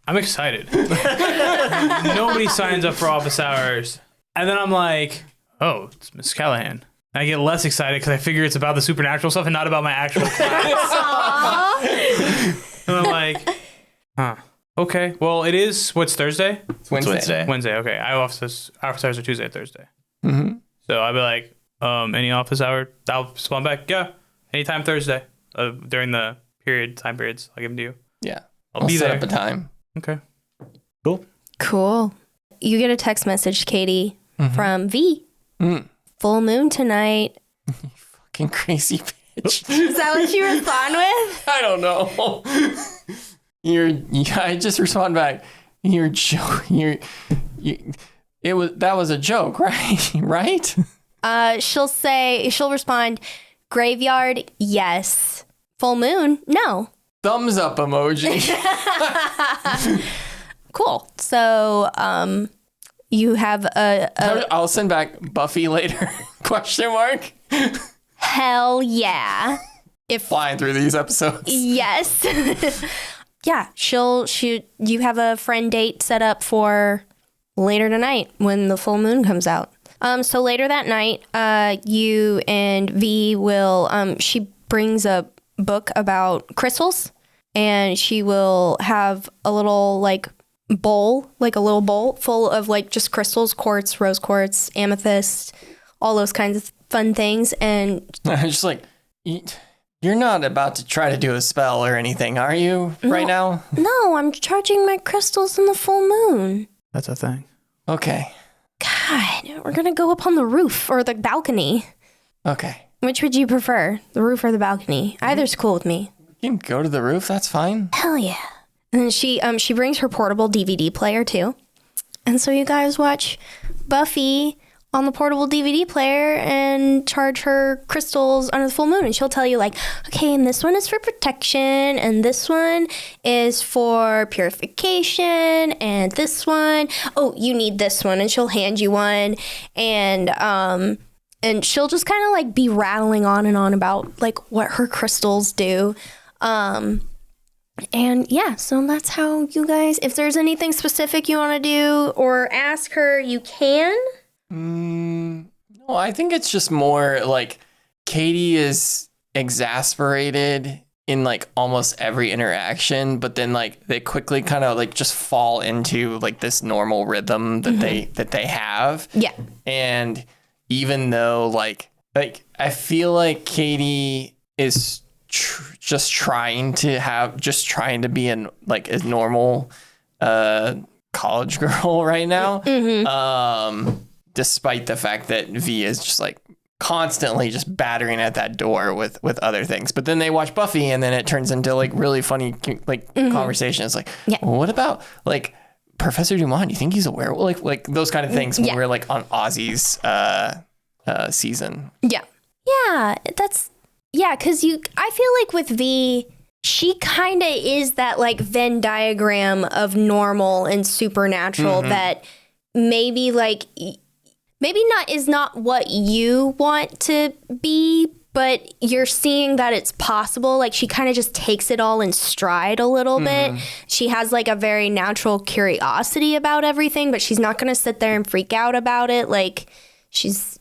I'm excited. Nobody signs up for office hours. And then I'm like, oh, it's Miss Callahan. And I get less excited because I figure it's about the supernatural stuff and not about my actual class. And I'm like, huh. Okay. Well, it is, what's Thursday? It's Wednesday. Wednesday. Okay. I office hours are Tuesday and Thursday. Mm-hmm. So I'll be like, any office hour? I'll respond back. Yeah. Anytime Thursday. During the time periods. I'll give them to you. Yeah. I'll be set there. up a time. Okay. Cool. Cool. You get a text message, Katie, from V. Full moon tonight. Fucking crazy bitch. Is that what you respond with? I don't know. I just respond back. That was a joke, right? Right? She'll respond, graveyard, yes. Full moon, no. Thumbs up emoji. Cool. So, you have I'll send back Buffy later. Question mark. hell yeah. Flying through these episodes. Yes. Yeah, you have a friend date set up for later tonight when the full moon comes out. So later that night, you and V will, she brings a book about crystals, and she will have a little bowl full of just crystals, quartz, rose quartz, amethyst, all those kinds of fun things. And I'm just like, you're not about to try to do a spell or anything, are you, right now? no, I'm charging my crystals in the full moon. That's a thing. Okay. God, we're gonna go up on the roof or the balcony. Okay. Which would you prefer, the roof or the balcony? Either's cool with me. You can go to the roof, that's fine. Hell yeah. And then she brings her portable DVD player too. And so you guys watch Buffy on the portable DVD player and charge her crystals under the full moon. And she'll tell you okay, and this one is for protection, and this one is for purification, and this one, oh, you need this one. And she'll hand you one. And she'll just kind of be rattling on and on about what her crystals do. And yeah, so that's how you guys, if there's anything specific you want to do or ask her, you can. No, I think it's just more Katie is exasperated in like almost every interaction, but then like they quickly kind of like just fall into like this normal rhythm that they have. Yeah. And even though like I feel like Katie is just trying to be a normal college girl right now. Despite the fact that V is just like constantly just battering at that door with other things. But then they watch Buffy and then it turns into like really funny like conversations. Like, well, what about like Professor Duman? Do you think he's a werewolf? Like those kind of things when we're like on Ozzy's season. Yeah. Yeah. Because I feel like with V, she kind of is that like Venn diagram of normal and supernatural that maybe is not what you want to be, but you're seeing that it's possible. Like she kind of just takes it all in stride a little bit. She has like a very natural curiosity about everything, but she's not going to sit there and freak out about it. Like she's,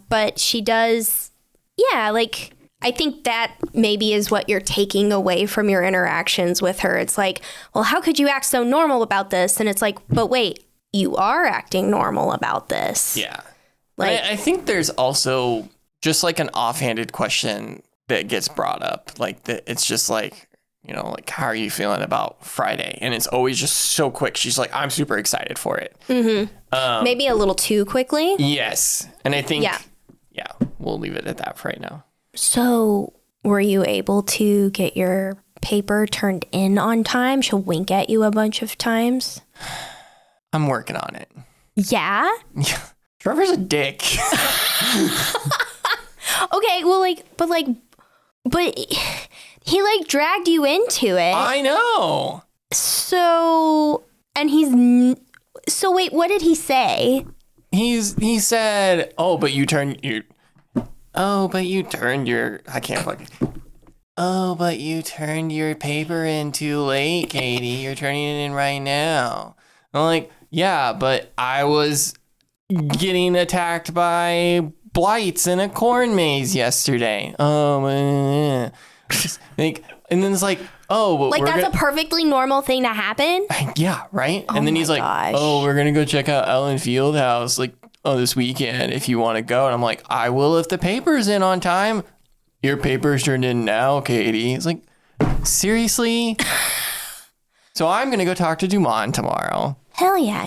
but she does. Yeah. Like I think that maybe is what you're taking away from your interactions with her. It's like, well, how could you act so normal about this? And it's like, but wait, you are acting normal about this. Yeah. Like, I think there's also just like an offhanded question that gets brought up. Like it's just like, like, how are you feeling about Friday? And it's always just so quick. She's like, I'm super excited for it. Maybe a little too quickly. Yes. And I think, we'll leave it at that for right now. So were you able to get your paper turned in on time? She'll wink at you a bunch of times. I'm working on it. Yeah? Trevor's a dick. Okay, well, but he like dragged you into it. I know. So wait, what did he say? He said, but you turned your, I can't fucking. Oh, but you turned your paper in too late, Katie. You're turning it in right now. I'm like, yeah, but I was getting attacked by blights in a corn maze yesterday. And then it's like, but like that's a perfectly normal thing to happen. Yeah, right. And then he's like, we're gonna go check out Ellen Fieldhouse like this weekend if you want to go. And I'm like, I will if the paper's in on time. Your paper's turned in now, Katie. It's like, seriously? So I'm gonna go talk to Duman tomorrow. Hell yeah.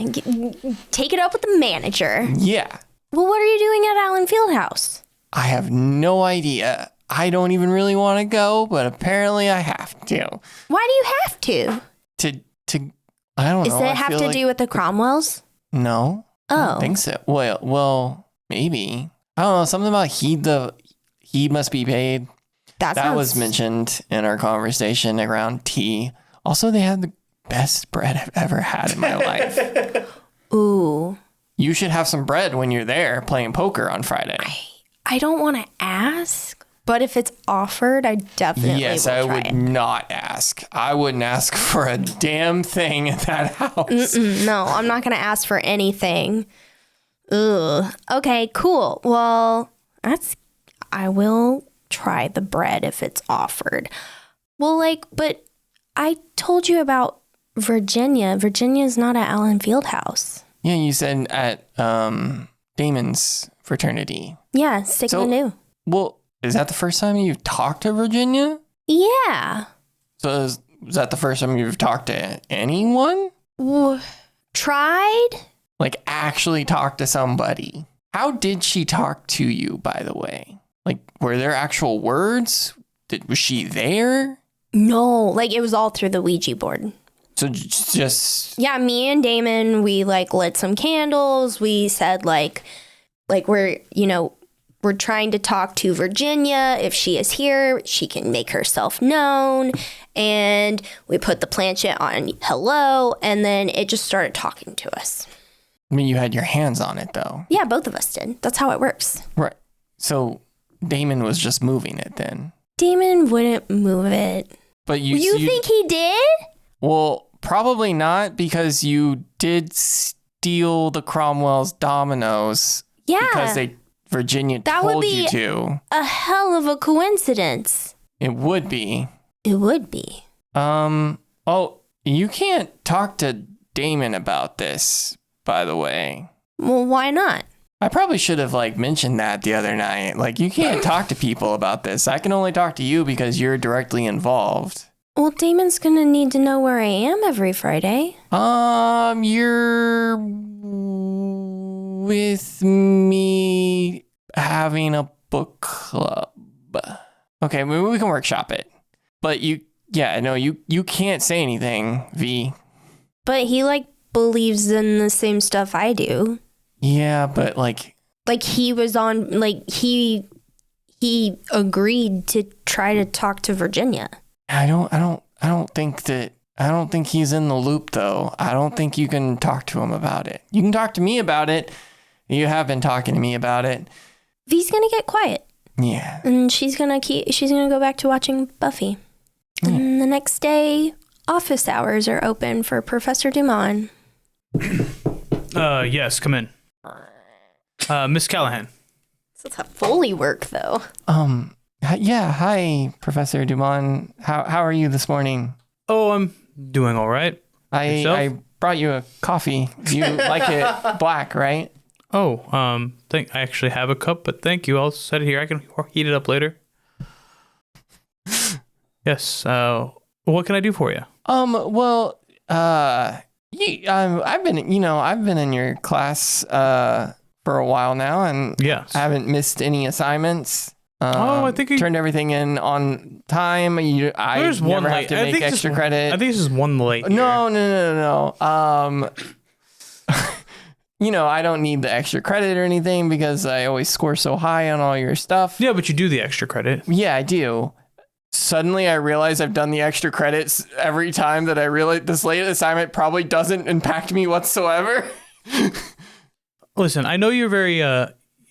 Take it up with the manager. Yeah. Well, what are you doing at Allen Fieldhouse? I have no idea. I don't even really want to go, but apparently I have to. Why do you have to? I don't know. Does it have to do with the Cromwells? No. Oh. I don't think so. Well, maybe. I don't know. Something about he must be paid. That was mentioned in our conversation around tea. Also, they had the best bread I've ever had in my life. Ooh. You should have some bread when you're there playing poker on Friday. I don't want to ask, but if it's offered, I definitely will try it. Would not ask. I wouldn't ask for a damn thing at that house. No, I'm not going to ask for anything. Ugh. Okay, cool. Well, I will try the bread if it's offered. Well, but I told you about Virginia. Virginia's not at Allen Fieldhouse. Yeah, you said at Damon's fraternity. Yeah, Sigma Nu. Well, is that the first time you've talked to Virginia? Yeah. So is that the first time you've talked to anyone? Tried? Like actually talked to somebody. How did she talk to you, by the way? Like, were there actual words? Was she there? No, it was all through the Ouija board. So just... Yeah, me and Damon, we lit some candles. We said we're trying to talk to Virginia. If she is here, she can make herself known. And we put the planchette on hello, and then it just started talking to us. I mean, you had your hands on it, though. Yeah, both of us did. That's how it works. Right. So Damon was just moving it then. Damon wouldn't move it. But you think he did? Well, probably not, because you did steal the Cromwell's dominoes. Yeah. Because Virginia That would told be you to. a hell of a coincidence. It would be. It would be. Oh, you can't talk to Damon about this, by the way. Well, why not? I probably should have mentioned that the other night. You can't talk to people about this. I can only talk to you because you're directly involved. Well, Damon's gonna need to know where I am every Friday. You're with me having a book club. Okay, maybe we can workshop it. But you can't say anything, V. But he believes in the same stuff I do. Yeah, but he was on he agreed to try to talk to Virginia. I don't think he's in the loop though. I don't think you can talk to him about it. You can talk to me about it. You have been talking to me about it. V's gonna get quiet. Yeah. And she's gonna go back to watching Buffy. And the next day, office hours are open for Professor Duman. Yes, come in. Miss Callahan. That's a Foley work, though. Yeah. Hi, Professor Duman. How are you this morning? Oh, I'm doing all right. I brought you a coffee. You like it black, right? Oh, I actually have a cup, but thank you. I'll set it here. I can heat it up later. Yes. What can I do for you? Well, I've been in your class for a while now, and yes. I haven't missed any assignments. I think you turned everything in on time. There's one never late. have to make extra credit. I think this is one late. No. I don't need the extra credit or anything because I always score so high on all your stuff. Yeah, but you do the extra credit. Yeah, I do. Suddenly I realize I've done the extra credits every time that I realize this late assignment probably doesn't impact me whatsoever. Listen, I know you're very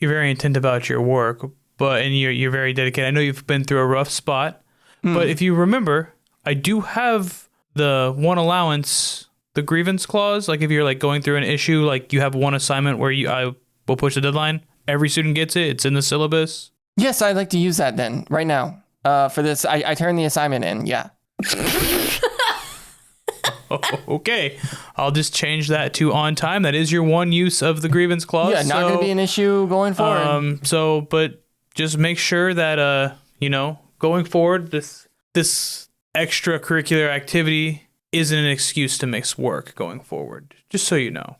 intent about your work, and you're very dedicated. I know you've been through a rough spot, but if you remember, I do have the one allowance, the grievance clause. If you're going through an issue, you have one assignment where I will push the deadline. Every student gets it. It's in the syllabus. Yes, I'd like to use that then right now. For this, I turn the assignment in. Yeah. Okay, I'll just change that to on time. That is your one use of the grievance clause. Yeah, not going to be an issue going forward. But just make sure that going forward, this extracurricular activity isn't an excuse to miss work going forward. Just so you know.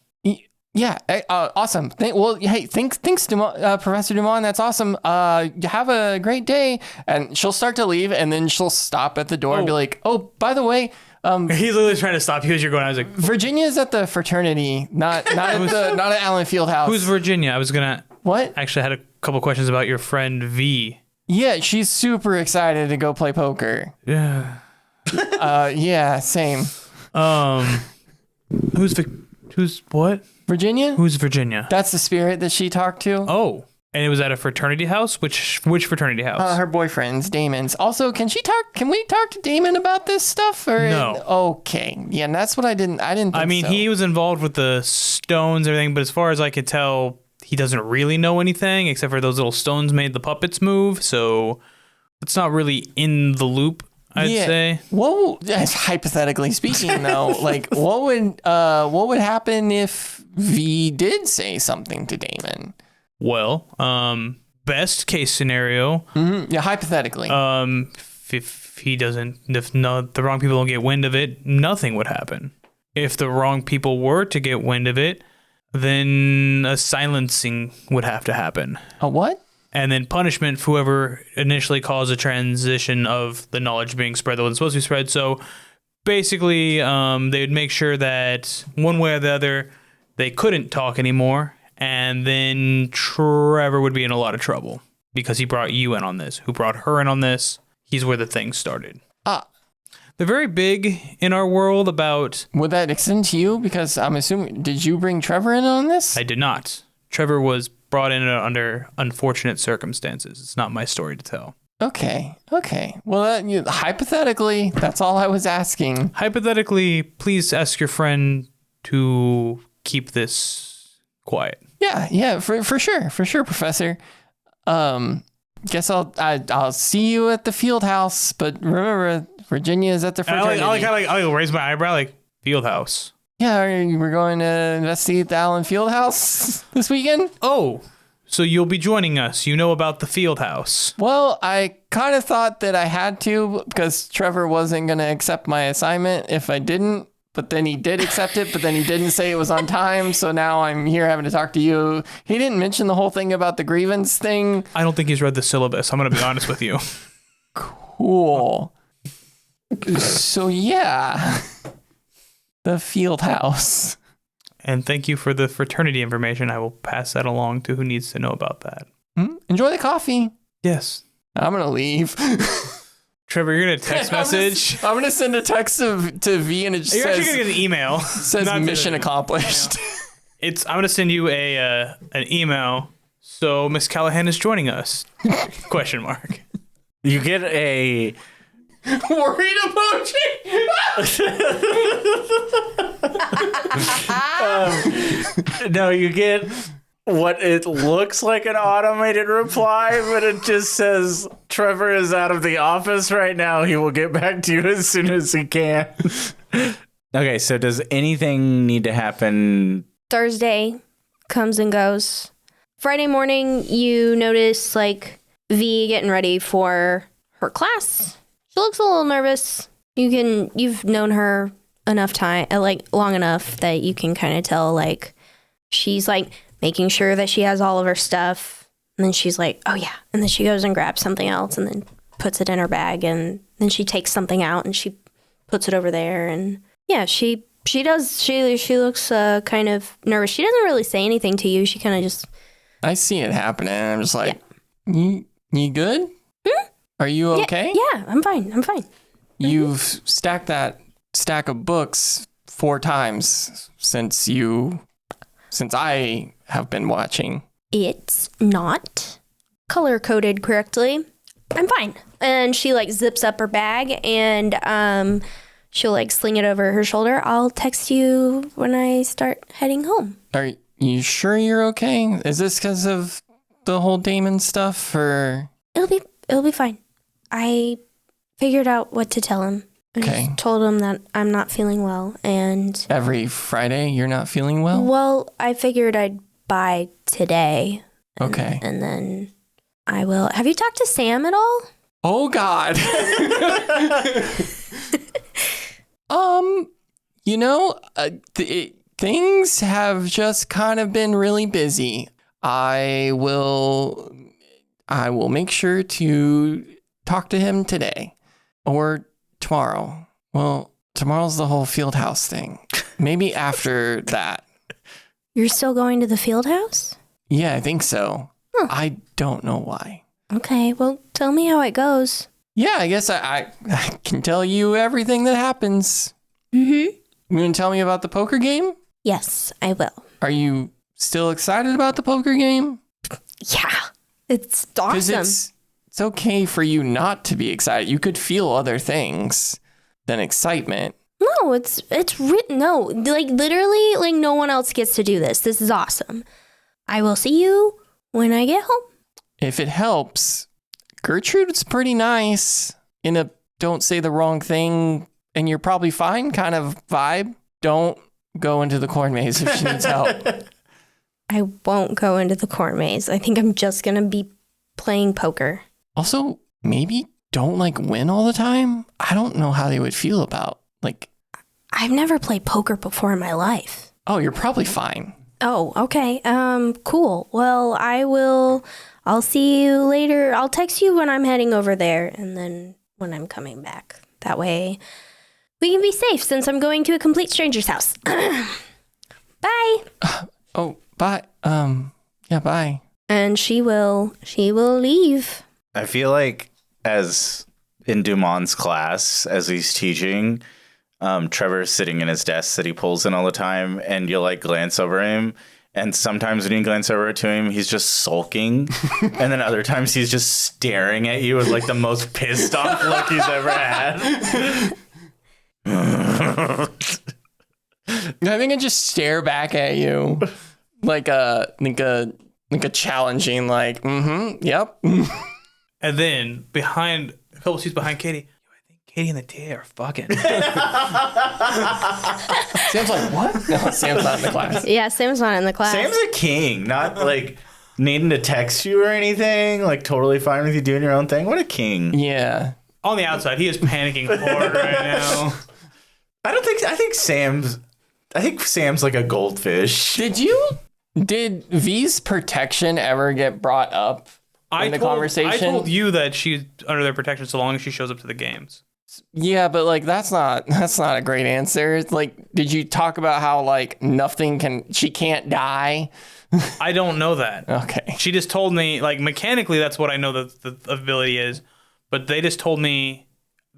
Yeah, awesome. Thanks, Professor Duman. That's awesome. Have a great day. And she'll start to leave, and then she'll stop at the door and be like, "Oh, by the way." He's literally trying to stop you as you're going. I was like, Virginia's at the fraternity, not at Allen Fieldhouse. Who's Virginia? I was gonna. What? Actually, I had a couple questions about your friend V. Yeah, she's super excited to go play poker. Yeah. Yeah, same. Who's what? Virginia? Who's Virginia? That's the spirit that she talked to. Oh, and it was at a fraternity house. Which fraternity house? Her boyfriend's, Damon's. Also, can we talk to Damon about this stuff? Or no. Okay. Yeah, and that's what I didn't think so. He was involved with the stones and everything, but as far as I could tell, he doesn't really know anything except for those little stones made the puppets move. So it's not really in the loop, I'd say. Well, hypothetically speaking, though, what would happen if V did say something to Damon? Well, best case scenario. Mm-hmm. Yeah, hypothetically. If the wrong people don't get wind of it, nothing would happen. If the wrong people were to get wind of it, then a silencing would have to happen. A what? And then punishment for whoever initially caused a transition of the knowledge being spread that wasn't supposed to be spread. So basically, they would make sure that one way or the other, they couldn't talk anymore. And then Trevor would be in a lot of trouble because he brought you in on this. Who brought her in on this? He's where the thing started. They're very big in our world about... Would that extend to you? Because I'm assuming... Did you bring Trevor in on this? I did not. Trevor was brought in under unfortunate circumstances. It's not my story to tell. Okay. Well, hypothetically, that's all I was asking. Hypothetically, please ask your friend to keep this quiet. Yeah, for sure, Professor. Guess I'll see you at the field house, but remember, Virginia is at the fraternity. I'll raise my eyebrow like field house. Yeah, we're going to investigate the Allen Field House this weekend. Oh, so you'll be joining us. You know about the field house. Well, I kind of thought that I had to because Trevor wasn't going to accept my assignment if I didn't. But then he did accept it, but then he didn't say it was on time. So now I'm here having to talk to you. He didn't mention the whole thing about the grievance thing. I don't think he's read the syllabus. I'm going to be honest with you. Cool. So yeah, the field house. And thank you for the fraternity information. I will pass that along to who needs to know about that. Enjoy the coffee. Yes. I'm going to leave. Trevor, you're going to text message? I'm going to send a text to V and it You're says... actually going to get an email. Says mission accomplished. I'm going to send you an email. So Miss Callahan is joining us. Question mark. You get a... Worried emoji? No, you get what it looks like an automated reply, but it just says, Trevor is out of the office right now. He will get back to you as soon as he can. Okay, so does anything need to happen? Thursday comes and goes. Friday morning, you notice, V getting ready for her class. She looks a little nervous. You've known her enough time, long enough that you can kind of tell, she's, making sure that she has all of her stuff. And then she's like, oh, yeah. And then she goes and grabs something else and then puts it in her bag. And then she takes something out and she puts it over there. And, yeah, she does. She looks kind of nervous. She doesn't really say anything to you. She kind of just... I see it happening. I'm just like, you good? Are you okay? Yeah, I'm fine. You've stacked that stack of books 4 times since I have been watching. It's not color-coded correctly. I'm fine. And she zips up her bag and she'll sling it over her shoulder. I'll text you when I start heading home. Are you sure you're okay? Is this because of the whole Damon stuff or? It'll be fine. I figured out what to tell him. I just told him that I'm not feeling well and... Every Friday you're not feeling well? Well, I figured I'd buy today. Okay. And then I will... Have you talked to Sam at all? Oh, God. Things have just kind of been really busy. I will make sure to talk to him today or tomorrow. Well, tomorrow's the whole field house thing. Maybe after that. You're still going to the field house? Yeah, I think so. Huh. I don't know why. Okay, well, tell me how it goes. Yeah, I guess I can tell you everything that happens. Mm-hmm. You going to tell me about the poker game? Yes, I will. Are you still excited about the poker game? Yeah, it's awesome. It's okay for you not to be excited. You could feel other things than excitement. No, it's written. No, literally, no one else gets to do this. This is awesome. I will see you when I get home. If it helps, Gertrude's pretty nice in a don't say the wrong thing and you're probably fine kind of vibe. Don't go into the corn maze if she needs help. I won't go into the corn maze. I think I'm just going to be playing poker. Also, maybe don't win all the time. I don't know how they would feel about I've never played poker before in my life. Oh, you're probably fine. Oh, okay. Cool. Well, I'll see you later. I'll text you when I'm heading over there and then when I'm coming back. That way we can be safe since I'm going to a complete stranger's house. Bye. Bye. Yeah, bye. And she will leave. I feel like as in Duman's class, as he's teaching, Trevor's sitting in his desk that he pulls in all the time, and you'll glance over him, and sometimes when you glance over to him, he's just sulking, and then other times he's just staring at you with the most pissed off look he's ever had. I think I just stare back at you. like a challenging, like, yep. And then a couple seats behind Katie, I think Katie and the TA are fucking. Sam's like, what? No, Sam's not in the class. Yeah, Sam's not in the class. Sam's a king, not like needing to text you or anything. Like totally fine with you doing your own thing. What a king. Yeah. On the outside, he is panicking hard right now. I think Sam's like a goldfish. Did V's protection ever get brought up in the conversation? I told you that she's under their protection so long as she shows up to the games. Yeah, but like that's not a great answer. Like, did you talk about how like she can't die? I don't know that. Okay. She just told me, like, mechanically that's what I know that the ability is, but they just told me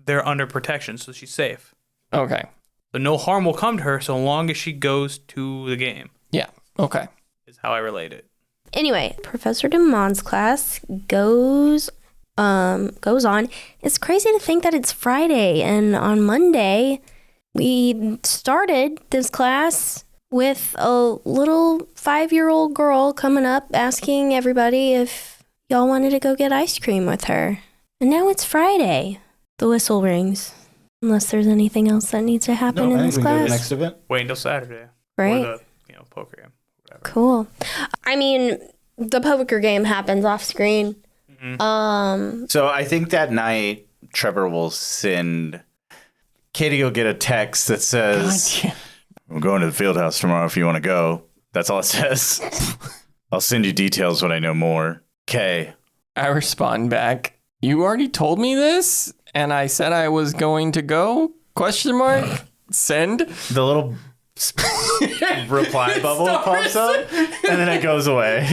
they're under protection, so she's safe. Okay. So no harm will come to her so long as she goes to the game. Yeah. Okay. Is how I relate it. Anyway, Professor Duman's class goes on. It's crazy to think that it's Friday, and on Monday we started this class with a little 5-year-old girl coming up asking everybody if y'all wanted to go get ice cream with her. And now it's Friday. The whistle rings. Unless there's anything else that needs to happen in this class. Go to the next event. Wait until Saturday. Right. Or the poker game. Whatever. Cool. I mean, the poker game happens off screen. Mm-hmm. So I think that night Trevor will send Katie go get a text that says, "I'm going to the field house tomorrow if you want to go." That's all it says. I'll send you details when I know more. Okay. I respond back, "You already told me this, and I said I was going to go? ? Send." The little reply bubble pops up, and then it goes away.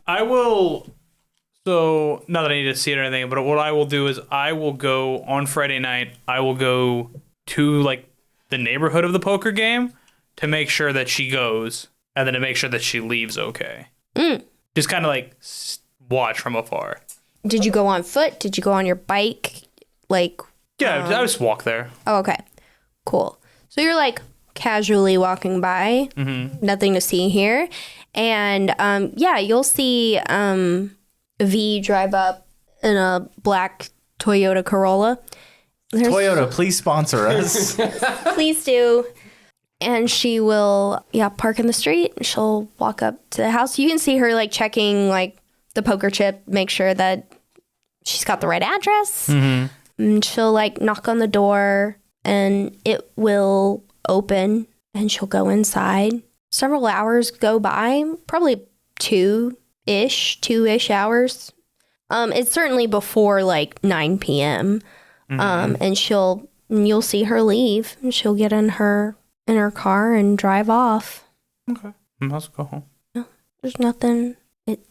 I will. So not that I need to see it or anything, but what I will do is I will go on Friday night. I will go to like the neighborhood of the poker game to make sure that she goes, and then to make sure that she leaves okay. Just kind of like watch from afar. Did you go on foot? Did you go on your bike? Like, Yeah, I just walk there. oh, okay. Cool. So you're like casually walking by, nothing to see here. And yeah, you'll see V drive up in a black Toyota Corolla. Toyota, please sponsor us. Please do. And she will, park in the street. She'll walk up to the house. You can see her like checking like the poker chip, make sure that she's got the right address. And she'll like knock on the door and it will open and she'll go inside. Several hours go by, probably two-ish hours. It's certainly before like 9 p.m. And you'll see her leave and she'll get in her car and drive off. Okay. Let's go home. No, there's nothing.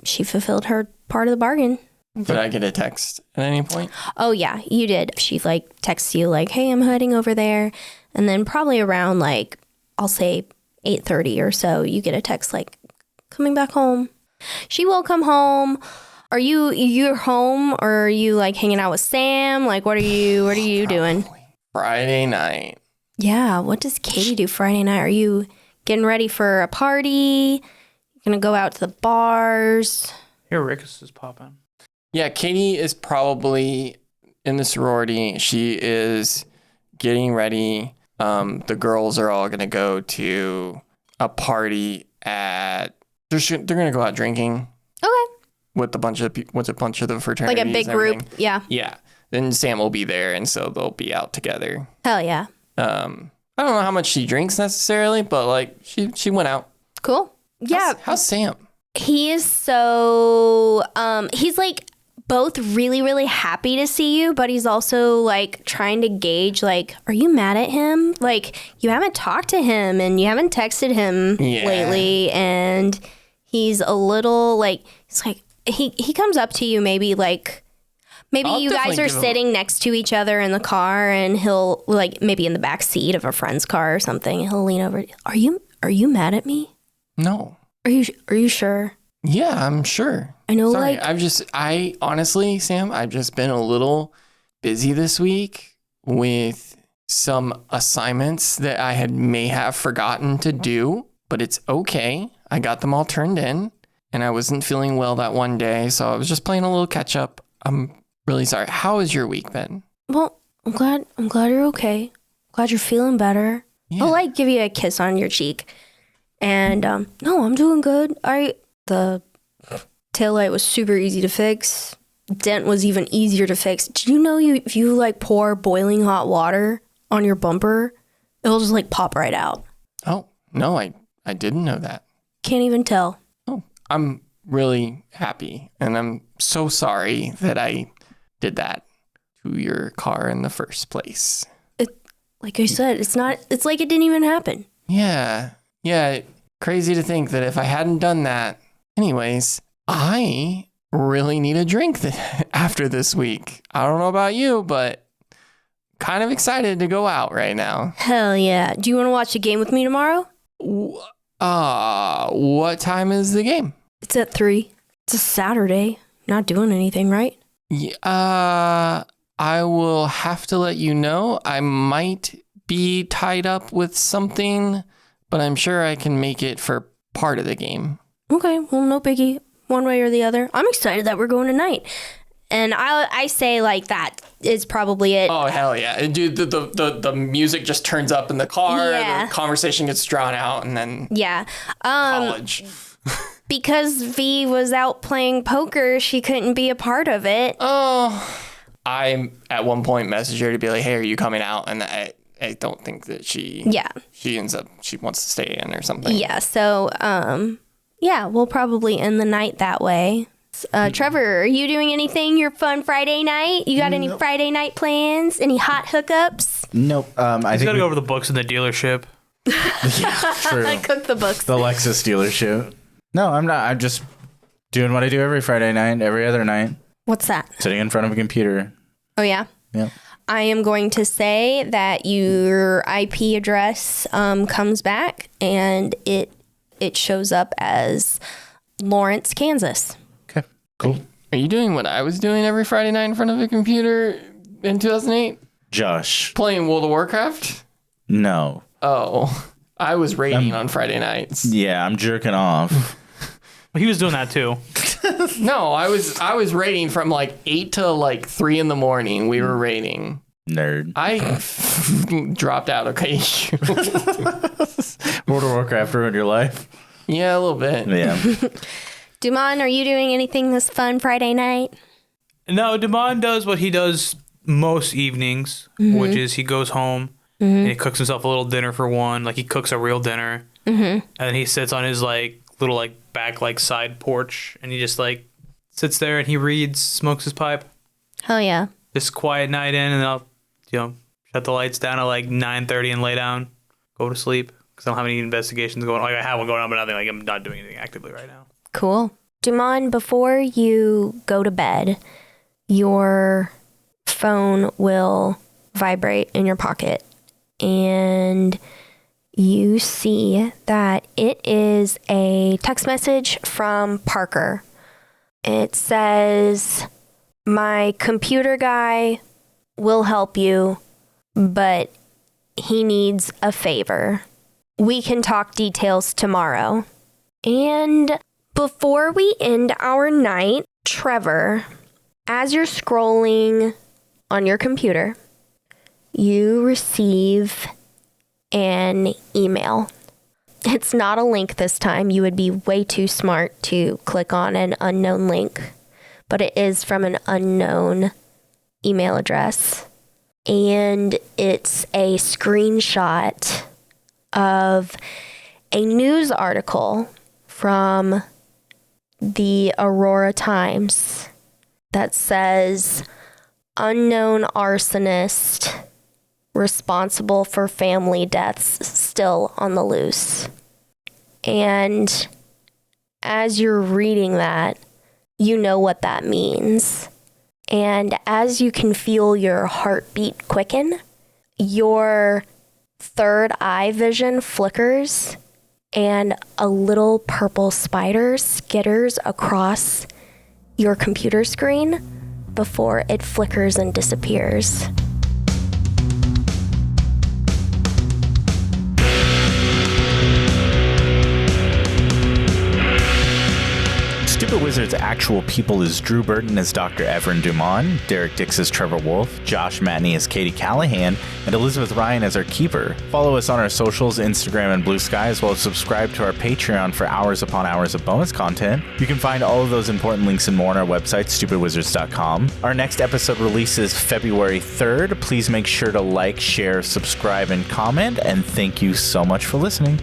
She fulfilled her part of the bargain. Did I get a text at any point? Oh yeah, you did. She like texts you like, "Hey, I'm heading over there," and then probably around like I'll say 8:30 or so, you get a text like, "Coming back home." She will come home. Are you're home, or are you like hanging out with Sam? Like, what are you doing? Friday night. Yeah. What does Katie do Friday night? Are you getting ready for a party? Gonna go out to the bars? Here, Rickus is popping. Yeah, Katie is probably in the sorority. She is getting ready. The girls are all gonna go to a party at. They're gonna go out drinking. Okay. With a bunch of the fraternities. Like a big group. Yeah. Yeah. Then Sam will be there, and so they'll be out together. Hell yeah. I don't know how much she drinks necessarily, but like she went out. Cool. Yeah. How's Sam? He is so he's like both really, really happy to see you, but he's also like trying to gauge like, are you mad at him? Like, you haven't talked to him and you haven't texted him lately, and he's a little like, it's like he comes up to you maybe you guys are sitting next to each other in the car, and he'll like maybe in the back seat of a friend's car or something, he'll lean over. Are you mad at me? No. Are you sure? Yeah, I'm sure. I know. Sorry, like I honestly, Sam, I've just been a little busy this week with some assignments that I may have forgotten to do, but it's okay. I got them all turned in, and I wasn't feeling well that one day, so I was just playing a little catch up. I'm really sorry. How has your week been? Well, I'm glad you're okay. Glad you're feeling better. Yeah. I'll like give you a kiss on your cheek. And no, I'm doing good. The taillight was super easy to fix. Dent was even easier to fix. Did you know if you like pour boiling hot water on your bumper, it'll just like pop right out? Oh, no, I didn't know that. Can't even tell. Oh, I'm really happy, and I'm so sorry that I did that to your car in the first place. Like I said, it's like it didn't even happen. Yeah, crazy to think that if I hadn't done that. Anyways, I really need a drink after this week. I don't know about you, but kind of excited to go out right now. Hell yeah. Do you want to watch a game with me tomorrow? What time is the game? It's at 3. It's a Saturday. Not doing anything, right? Yeah, I will have to let you know. I might be tied up with something, but I'm sure I can make it for part of the game. Okay, well, no biggie. One way or the other. I'm excited that we're going tonight. And I say like that is probably it. Oh, hell yeah. Dude, the music just turns up in the car. Yeah. The conversation gets drawn out, and then yeah. college. Because V was out playing poker, she couldn't be a part of it. Oh, I at one point messaged her to be like, hey, are you coming out? And I don't think that she ends up, she wants to stay in or something. Yeah, so, yeah, we'll probably end the night that way. Trevor, are you doing anything your fun Friday night? You got any Friday night plans? Any hot hookups? Nope. I He's think got to go over the books in the dealership. Yeah, true. I cook the books. The Lexus dealership. No, I'm not. I'm just doing what I do every Friday night, every other night. What's that? Sitting in front of a computer. Oh, yeah? Yeah. I am going to say that your IP address comes back and it shows up as Lawrence, Kansas. Okay, cool. Are you doing what I was doing every Friday night in front of a computer in 2008? Josh. Playing World of Warcraft? No. Oh, I was raiding on Friday nights. Yeah, I'm jerking off. He was doing that too. No, I was raiding from like 8 to like 3 in the morning. We were raiding. Nerd. I dropped out. Okay. World of Warcraft ruined your life? Yeah, a little bit. Yeah. Duman, are you doing anything this fun Friday night? No, Duman does what he does most evenings, which is he goes home and he cooks himself a little dinner for one. Like he cooks a real dinner. And then he sits on his like little like back like side porch and he just like sits there and he reads, smokes his pipe. Hell yeah. Just quiet night in, and then I'll shut the lights down at like 9:30 and lay down, go to sleep because I don't have any investigations going on. Like I have one going on, but nothing. Like I'm not doing anything actively right now. Cool. Duman, before you go to bed, your phone will vibrate in your pocket and you see that it is a text message from Parker. It says, my computer guy will help you, but he needs a favor. We can talk details tomorrow. And before we end our night, Trevor, as you're scrolling on your computer, you receive an email. It's not a link this time. You would be way too smart to click on an unknown link, but it is from an unknown email address. And it's a screenshot of a news article from the Aurora Times that says, unknown arsonist responsible for family deaths still on the loose. And as you're reading that, you know what that means. And as you can feel your heartbeat quicken, your third eye vision flickers and a little purple spider skitters across your computer screen before it flickers and disappears. Wizard's actual people is Drew Burton as Dr. Evren Duman, Derek Dix as Trevor Wolffe, Josh Matney as Katie Callahan, and Elizabeth Ryan as our keeper. Follow us on our socials, Instagram and Blue Sky, as well as subscribe to our Patreon for hours upon hours of bonus content. You can find all of those important links and more on our website, stupidwizards.com. Our next episode releases February 3rd. Please make sure to like, share, subscribe, and comment, and thank you so much for listening.